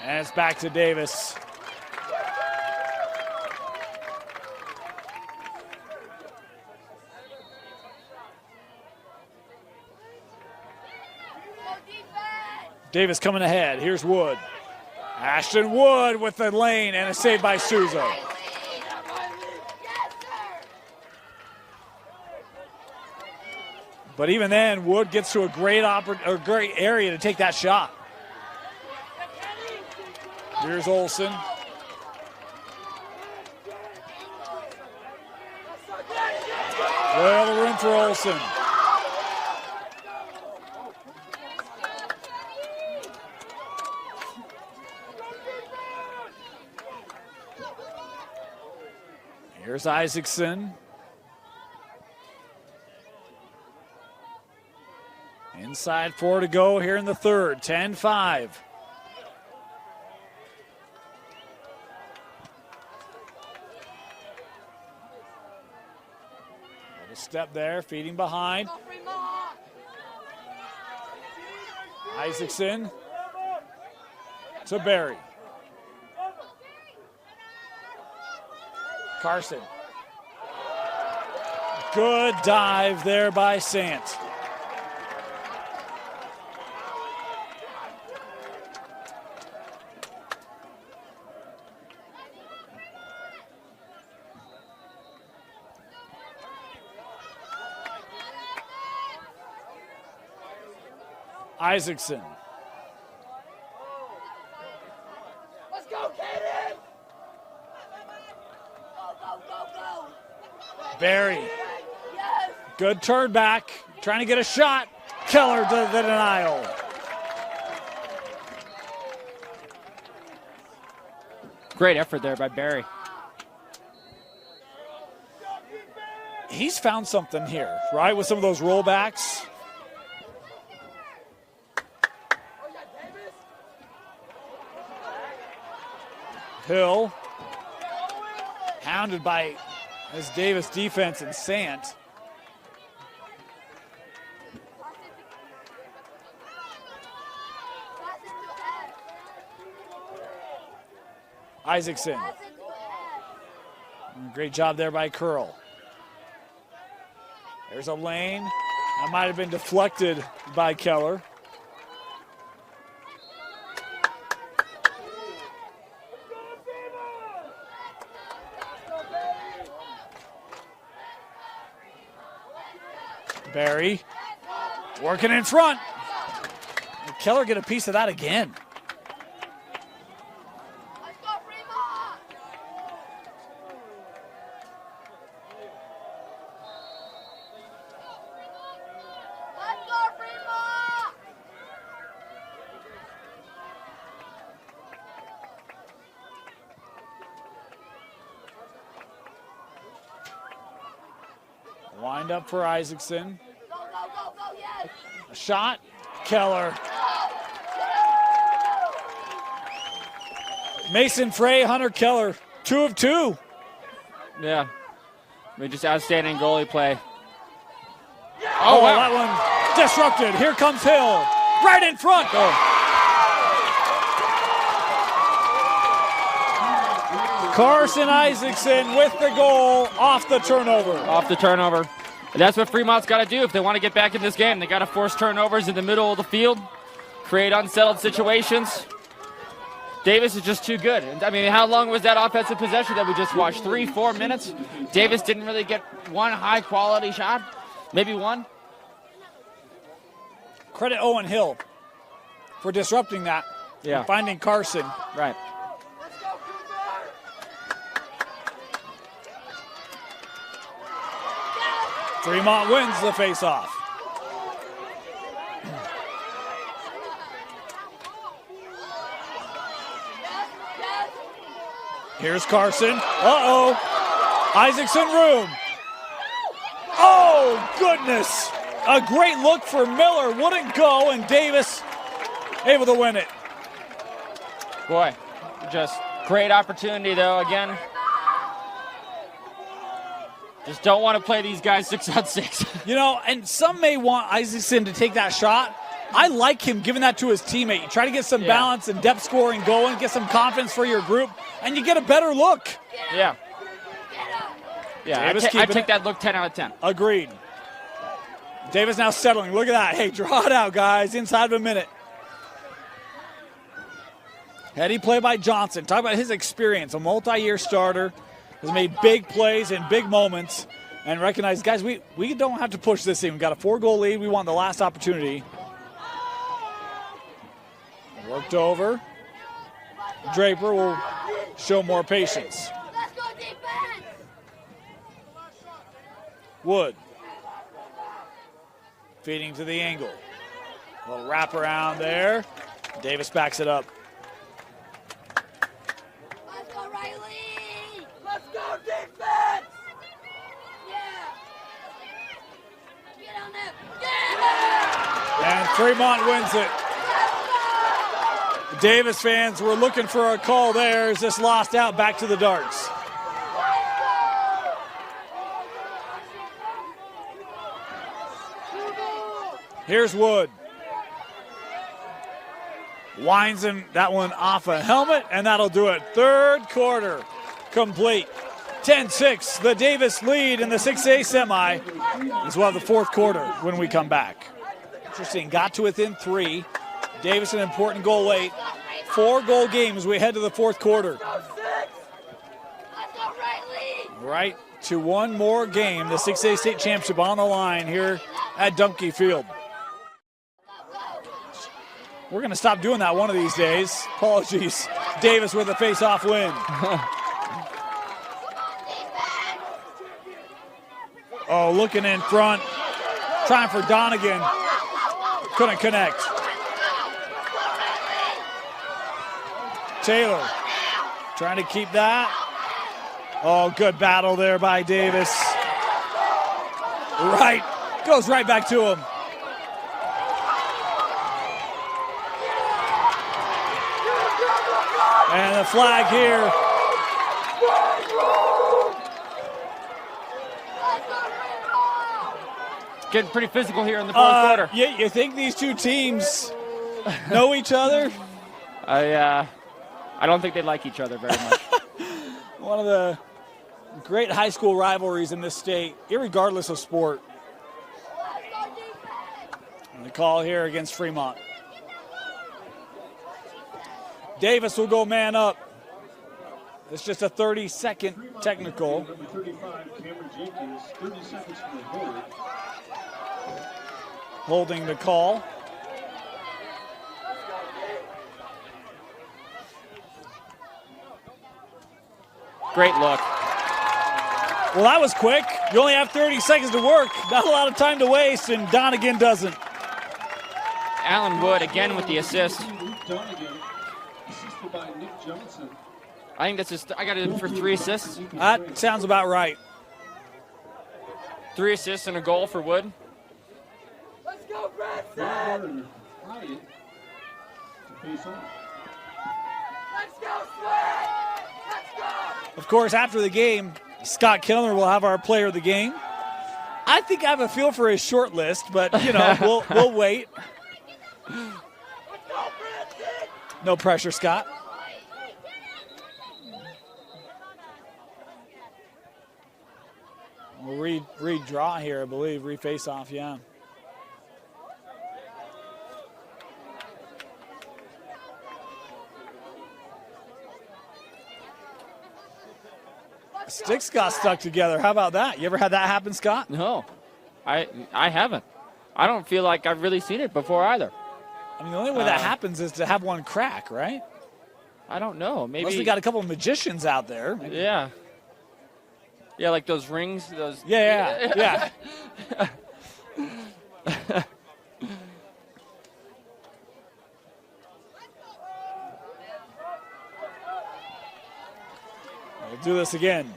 And it's back to Davis. Davis coming ahead. Here's Wood. Ashton Wood with the lane and a save by Souza. But even then, Wood gets to a great area to take that shot. Here's Olsen. Well, the room for Olsen. Here's Isaacson. Inside 4 to go here in the third. 10-5. Little step there, feeding behind. Isaacson to Barry. Carson. Good dive there by Sant. Isaacson. Let's go, Kaden! Go, go, go, go! Barry. Yes! Good turn back. Trying to get a shot. Keller to the denial. Great effort there by Barry. He's found something here, right? With some of those rollbacks. Hill, hounded by this Davis defense and Sant. Isaacson. Great job there by Curl. There's a lane. That might have been deflected by Keller. Barry working in front. And Keller get a piece of that again. Wind up for Isaacson. A shot, Keller. Mason Frey, Hunter Keller, 2 of 2. Yeah. I mean, just outstanding goalie play. Oh, wow. That one disrupted. Here comes Hill, right in front. Carson Isaacson with the goal off the turnover. Off the turnover. And that's what Fremont's got to do if they want to get back in this game. They got to force turnovers in the middle of the field, create unsettled situations. Davis is just too good. I mean, how long was that offensive possession that we just watched? 3-4 minutes? Davis didn't really get one high-quality shot, maybe one. Credit Owen Hill for disrupting that. Yeah. And finding Carson. Right. Fremont wins the faceoff. Here's Carson. Uh-oh. Isaacson room. Oh, goodness. A great look for Miller. Wouldn't go, and Davis able to win it. Boy, just great opportunity, though, again. Just don't want to play these guys 6-on-6. You know, and some may want Isaacson to take that shot. I like him giving that to his teammate. You try to get some balance and depth scoring going, get some confidence for your group, and you get a better look. Yeah. Yeah, I take that look 10 out of 10. Agreed. Davis now settling. Look at that. Hey, draw it out, guys. Inside of a minute. Heady play by Johnson. Talk about his experience. A multi-year starter. Has made big plays in big moments. And recognize, guys, we don't have to push this in. We've got a 4-goal lead. We want the last opportunity. Worked over. Draper will show more patience. Let's go defense! Wood. Feeding to the angle. A little wrap around there. Davis backs it up. Let's go Riley! Let's go defense! Yeah! Get on there! Get And Fremont wins it. Davis fans were looking for a call there as this lost out back to the darts. Here's Wood. Winds him that one off a helmet, and that'll do it. Third quarter complete. 10-6, the Davis lead in the 6A semi, as well as the fourth quarter when we come back. Interesting, got to within 3. Davis an important goal late. 4-goal game as we head to the fourth quarter. Right to one more game. The 6A state championship on the line here at Dumke Field. We're going to stop doing that one of these days. Apologies. Davis with a face-off win. Oh, looking in front. Trying for Donegan. Couldn't connect. Taylor trying to keep that. Oh, good battle there by Davis. Right, goes right back to him. And the flag here. Getting pretty physical here in the fourth quarter. You think these two teams know each other? I don't think they like each other very much. One of the great high school rivalries in this state, irregardless of sport. And the call here against Fremont. Davis will go man up. It's just a 30-second technical. Number 35, Cameron Jenkins, 30 seconds from the hold. Holding the call. Great look. Well, that was quick. You only have 30 seconds to work. Not a lot of time to waste, and Donegan doesn't. Allen Wood again with the assist. Donegan, assisted by Nick Johnson. I think that's just, I got it for 3 assists. That sounds about right. 3 assists and a goal for Wood. Let's go, Branson! Bernard and Hyatt to face off. Let's go, Sweat! Let's go! Of course, after the game, Scott Kellner will have our player of the game. I think I have a feel for his short list, but, you know, we'll wait. Let's go, Branson! No pressure, Scott. We'll redraw here, I believe. Reface off, yeah. Sticks got stuck together. How about that? You ever had that happen, Scott? No, I haven't. I don't feel like I've really seen it before either. I mean, the only way that happens is to have one crack, right? I don't know. Maybe. Unless we got a couple of magicians out there. Maybe. Yeah. Yeah, like those rings. Those. Yeah. We'll do this again.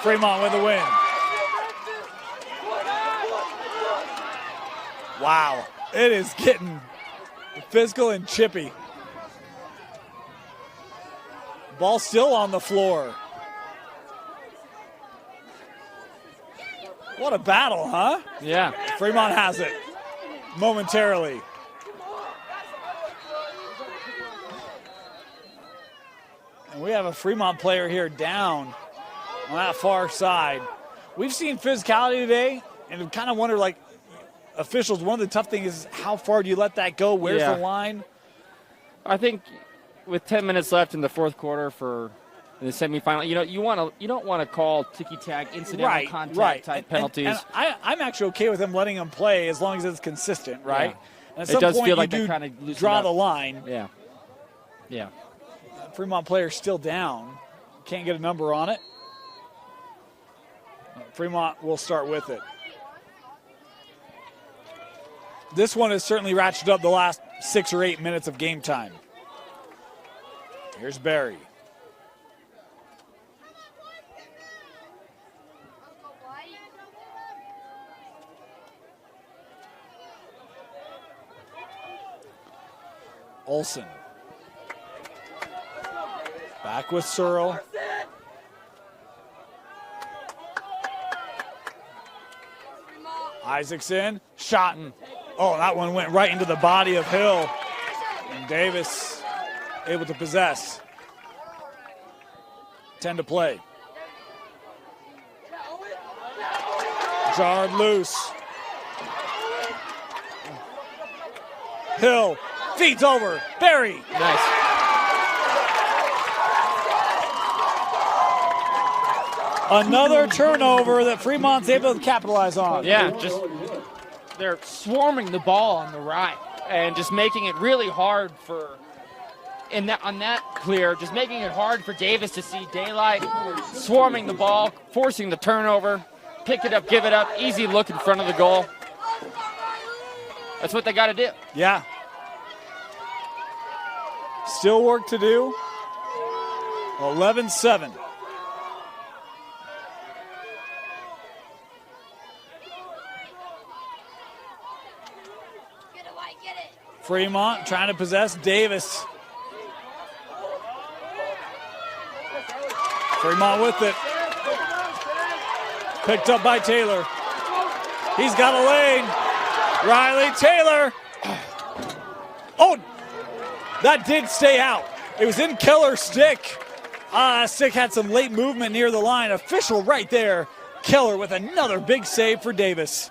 Fremont with the win. Wow, it is getting physical and chippy. Ball still on the floor. What a battle, huh? Yeah. Fremont has it momentarily. And we have a Fremont player here down on that far side. We've seen physicality today, and we've kind of wondered, like, officials, one of the tough things is how far do you let that go? Where's the line? I think with 10 minutes left in the fourth quarter for the semifinal, you don't want to call ticky-tack incidental contact type penalties. And I'm actually okay with them letting them play as long as it's consistent, right? Yeah. And at it some does point feel like you they kind of draw the line. Yeah. Yeah. Fremont player still down. Can't get a number on it. Fremont will start with it. This one has certainly ratcheted up the last 6 or 8 minutes of game time. Here's Barry. Olsen. Back with Searle. Isaacson, shot. Oh, that one went right into the body of Hill. And Davis able to possess. 10 to play. Jarred loose. Hill feeds over. Barry. Nice. Another turnover that Fremont's able to capitalize on. Yeah, just they're swarming the ball on the right and just making it really hard for on that clear, just making it hard for Davis to see daylight, swarming the ball, forcing the turnover, pick it up, give it up, easy look in front of the goal. That's what they got to do. Yeah. Still work to do. 11-7. Fremont trying to possess Davis. Fremont with it. Picked up by Taylor. He's got a lane. Riley Taylor. Oh, that did stay out. It was in Keller's stick. Stick had some late movement near the line. Official right there. Keller with another big save for Davis.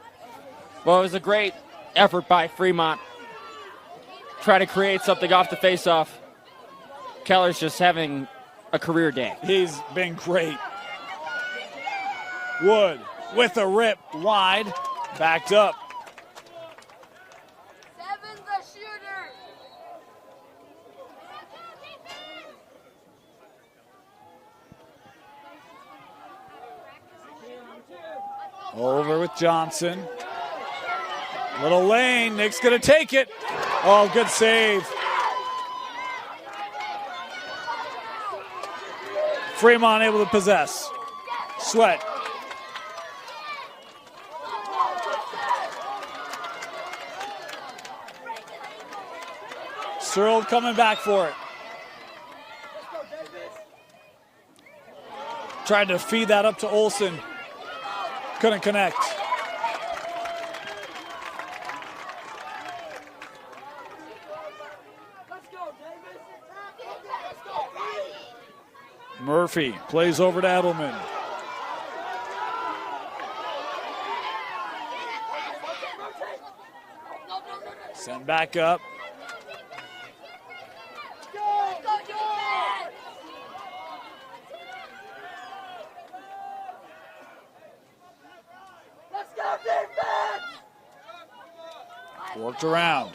Well, it was a great effort by Fremont. Try to create something off the faceoff. Keller's just having a career day. He's been great. Wood with a rip wide, backed up. Seven's a shooter. Over with Johnson. Little lane, Nick's gonna take it. Oh, good save. Fremont able to possess. Sweat. Searle coming back for it. Tried to feed that up to Olsen. Couldn't connect. Murphy plays over to Edelman. Sent back up. Worked around.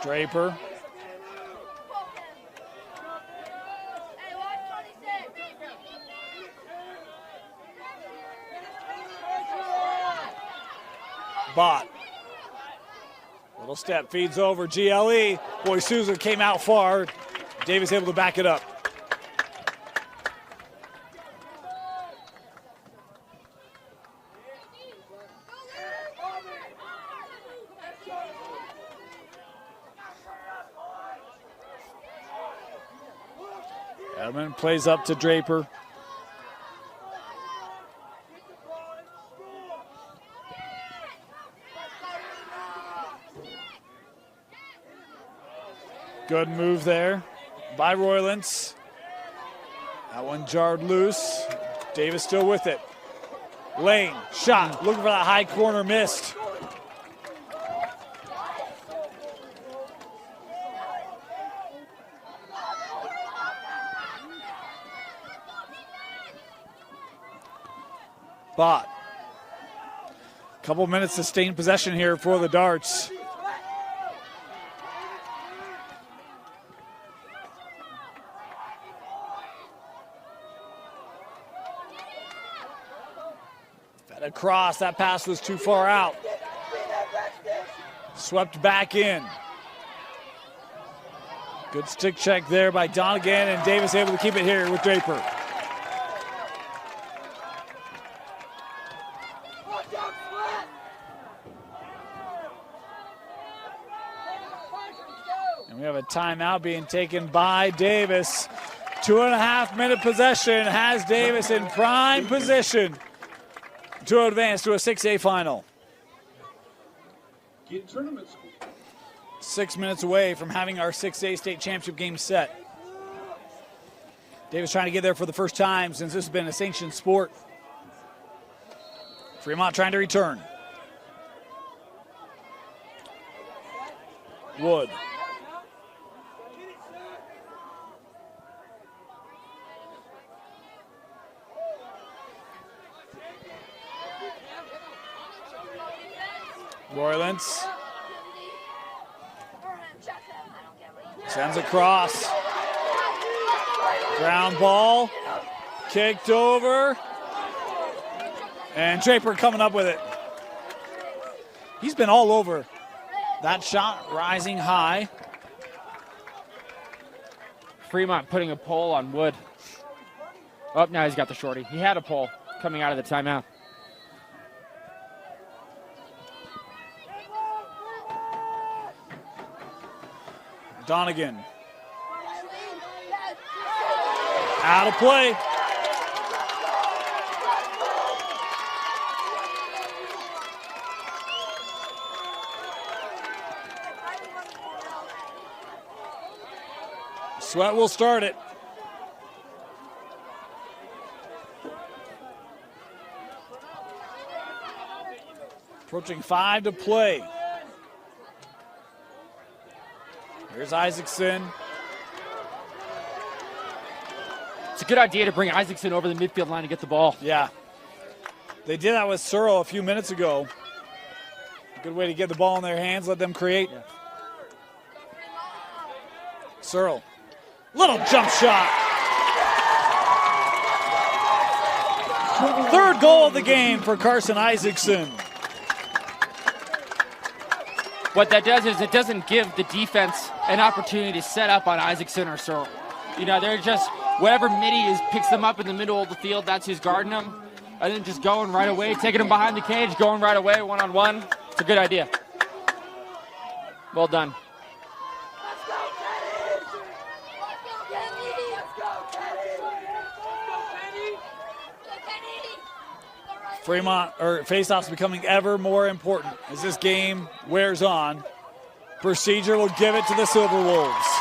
Draper. Bott. Little step, feeds over, GLE. Boy, Souza came out far. Davis able to back it up. Edelman plays up to Draper. Good move there by Roylance. That one jarred loose. Davis still with it. Lane, shot, looking for that high corner, missed. Bott. Couple minutes sustained possession here for the Darts. Across, that pass was too far out. Swept back in. Good stick check there by Donegan, and Davis able to keep it here with Draper. And we have a timeout being taken by Davis. 2.5 minute possession has Davis in prime position to advance to a 6A final. 6 minutes away from having our 6A state championship game set. Davis trying to get there for the first time since this has been a sanctioned sport. Fremont trying to return. Wood. Roylance sends across. Ground ball. Kicked over. And Draper coming up with it. He's been all over That shot rising high. Fremont putting a pole on Wood. Oh, now he's got the shorty. He had a pole coming out of the timeout. Donegan. Out of play. Sweat will start it. Approaching 5 to play. Here's Isaacson. It's a good idea to bring Isaacson over the midfield line to get the ball. Yeah. They did that with Searle a few minutes ago. Good way to get the ball in their hands, let them create. Yeah. Searle. Little jump shot. Third goal of the game for Carson Isaacson. What that does is it doesn't give the defense an opportunity to set up on Isaacson or Searle. You know, they're just, whatever midi is, picks them up in the middle of the field, that's who's guarding them. And then just going right away, taking them behind the cage, going right away, one-on-one. It's a good idea. Well done. Let's go, Kenny! Let's go, Kenny! Let's go, Kenny! Let's go, Kenny! Fremont, or faceoffs becoming ever more important as this game wears on. Procedure will give it to the Silverwolves.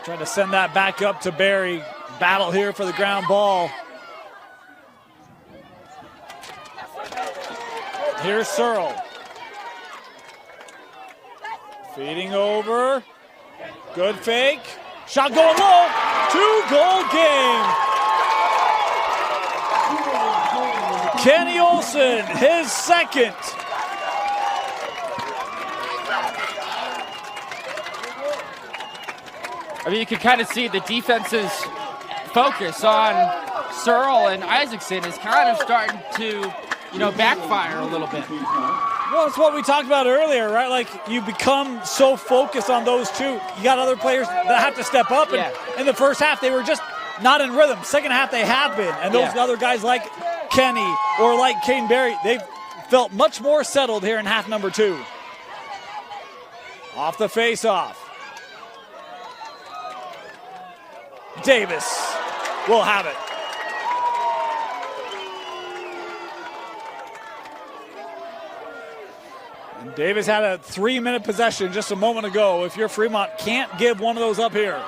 Trying to send that back up to Barry. Battle here for the ground ball. Here's Searle. Feeding over. Good fake. Shot going low. 2-goal game. Kenny Olson, his second. I mean, you can kind of see the defense's focus on Searle and Isaacson is kind of starting to, you know, backfire a little bit. Well, it's what we talked about earlier, right? Like, you become so focused on those two. You got other players that have to step up. And in the first half, they were just not in rhythm. Second half, they have been. And those other guys like Kenny or like Caden Barry, they've felt much more settled here in half number 2. Off the face-off. Davis will have it. And Davis had a 3-minute possession just a moment ago. If you're Fremont, can't give one of those up here.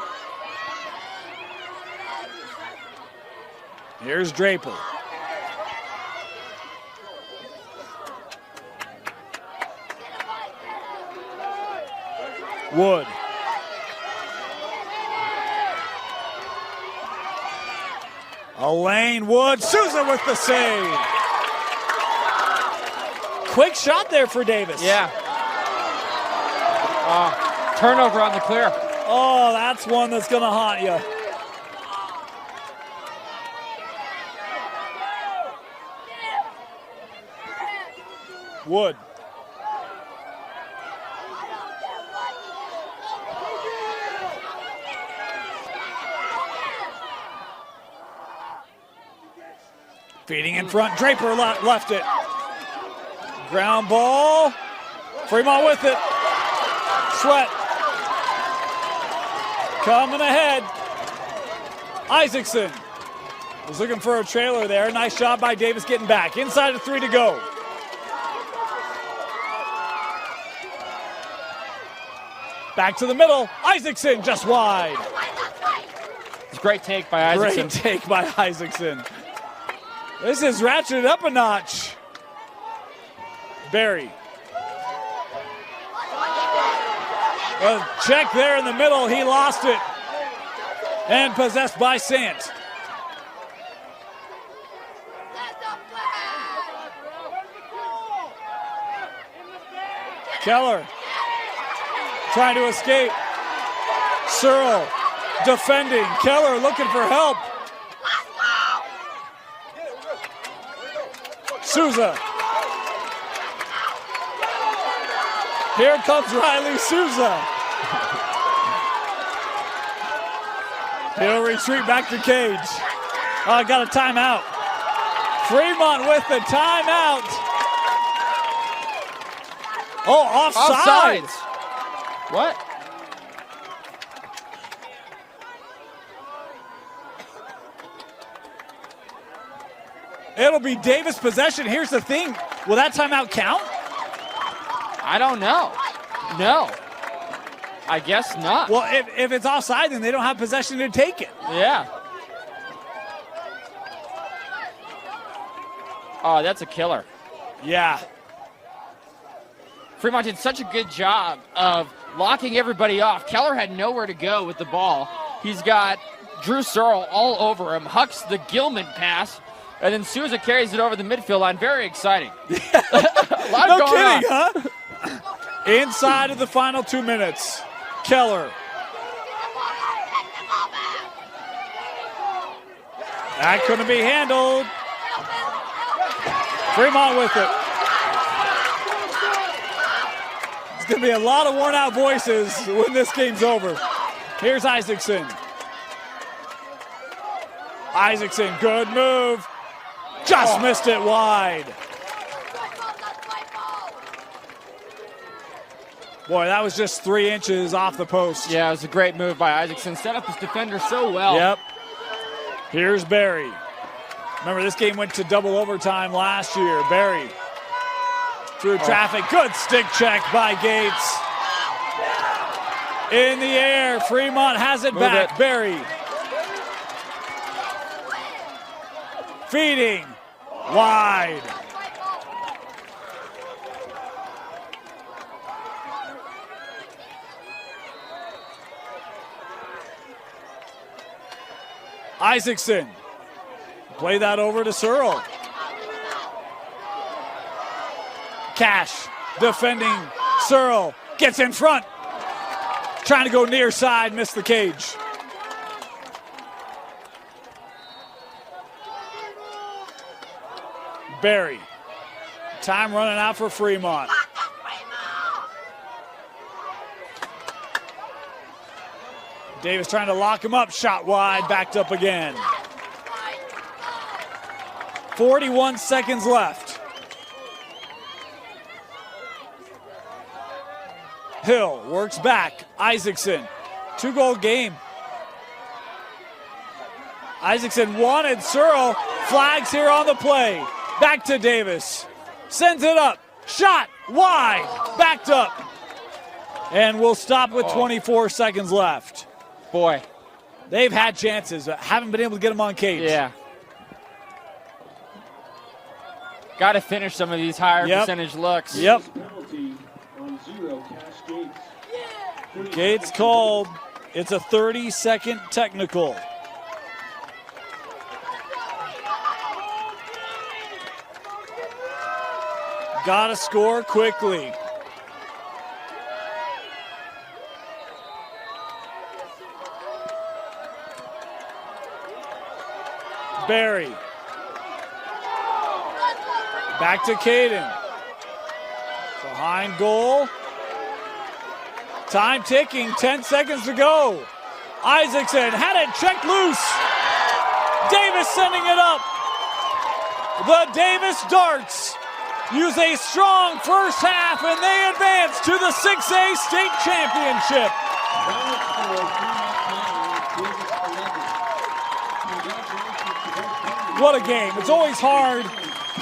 Here's Draper. Wood. Elaine Wood, Souza with the save. Quick shot there for Davis. Yeah. Turnover on the clear. Oh, that's one that's going to haunt you. Wood. Feeding in front, Draper left it. Ground ball, Fremont with it. Sweat. Coming ahead. Isaacson was looking for a trailer there. Nice job by Davis getting back. Inside of 3 to go. Back to the middle. Isaacson just wide. It's a great take by Isaacson. Great take by Isaacson. This is ratcheted up a notch. Barry. A check there in the middle. He lost it. And possessed by Sant. Keller trying to escape. Searle defending. Keller looking for help. Souza. Here comes Riley Souza. He'll retreat back to Cage. Oh, got a timeout. Fremont with the timeout. Oh, offside. Offsides. What? It'll be Davis possession. Here's the thing. Will that timeout count? I don't know. No. I guess not. Well, if it's offside, then they don't have possession to take it. Yeah. Oh, that's a killer. Yeah. Fremont did such a good job of locking everybody off. Keller had nowhere to go with the ball. He's got Drew Searle all over him. Hucks the Gilman pass, and then Souza carries it over the midfield line. Very exciting. A lot No going kidding, on. huh? Inside of the final 2 minutes. Keller. That couldn't be handled. Fremont with it. It's going to be a lot of worn out voices when this game's over. Here's Isaacson. Isaacson, good move. Just missed it wide. Boy, that was just 3 inches off the post. Yeah, it was a great move by Isaacson. Set up his defender so well. Yep. Here's Barry. Remember, this game went to double overtime last year. Barry through traffic. Good stick check by Gates. In the air, Fremont has it back. Barry. Feeding. Wide. Isaacson. Play that over to Searle. Cash defending. Searle gets in front. Trying to go near side, missed the cage. Barry. Time running out for Fremont. Davis trying to lock him up. Shot wide, backed up again. 41 seconds left. Hill works back. Isaacson, 2-goal game. Isaacson wanted Searle. Flags here on the play. Back to Davis. Sends it up. Shot wide. Backed up. And we'll stop with 24 seconds left. Boy. They've had chances, but haven't been able to get them on cage. Yeah. Got to finish some of these higher percentage looks. Yep. Penalty on 0, Cash Gates. Gates called. It's a 30-second technical. Got to score quickly. Barry. Back to Caden. Behind goal. Time ticking, 10 seconds to go. Isaacson had it checked loose. Davis sending it up. The Davis Darts use a strong first half and they advance to the 6A state championship. What a game. It's always hard.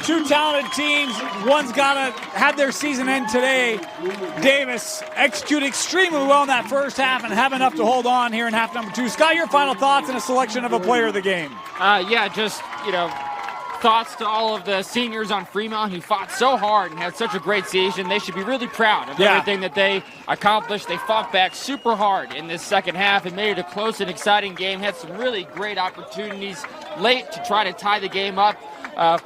Two talented teams. One's got to have their season end today. Davis executed extremely well in that first half and have enough to hold on here in half number 2. Scott, your final thoughts and a selection of a player of the game. Thoughts to all of the seniors on Fremont who fought so hard and had such a great season. They should be really proud of everything that they accomplished. They fought back super hard in this second half and made it a close and exciting game. Had some really great opportunities late to try to tie the game up,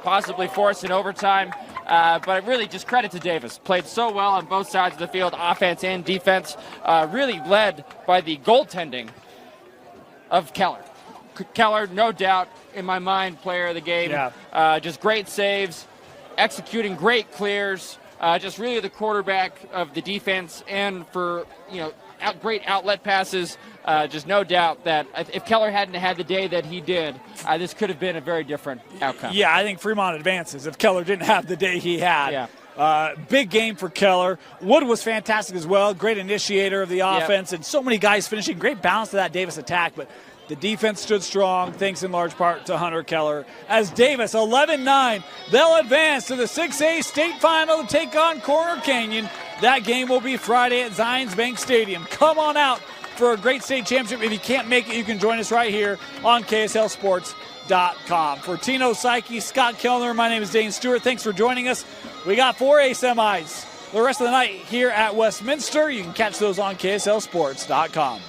possibly force an overtime. But really just credit to Davis. Played so well on both sides of the field, offense and defense. Really led by the goaltending of Keller. Keller, no doubt, in my mind, player of the game. Yeah. Just great saves, executing great clears, just really the quarterback of the defense, and for, great outlet passes. Just no doubt that if Keller hadn't had the day that he did, this could have been a very different outcome. Yeah, I think Fremont advances if Keller didn't have the day he had. Yeah. Big game for Keller. Wood was fantastic as well. Great initiator of the offense, and so many guys finishing. Great balance to that Davis attack, but the defense stood strong, thanks in large part to Hunter Keller. As Davis, 11-9, they'll advance to the 6A state final to take on Corner Canyon. That game will be Friday at Zions Bank Stadium. Come on out for a great state championship. If you can't make it, you can join us right here on KSLSports.com. For Tino Psyche, Scott Kellner, my name is Dane Stewart. Thanks for joining us. We got 4A semis the rest of the night here at Westminster. You can catch those on KSLSports.com.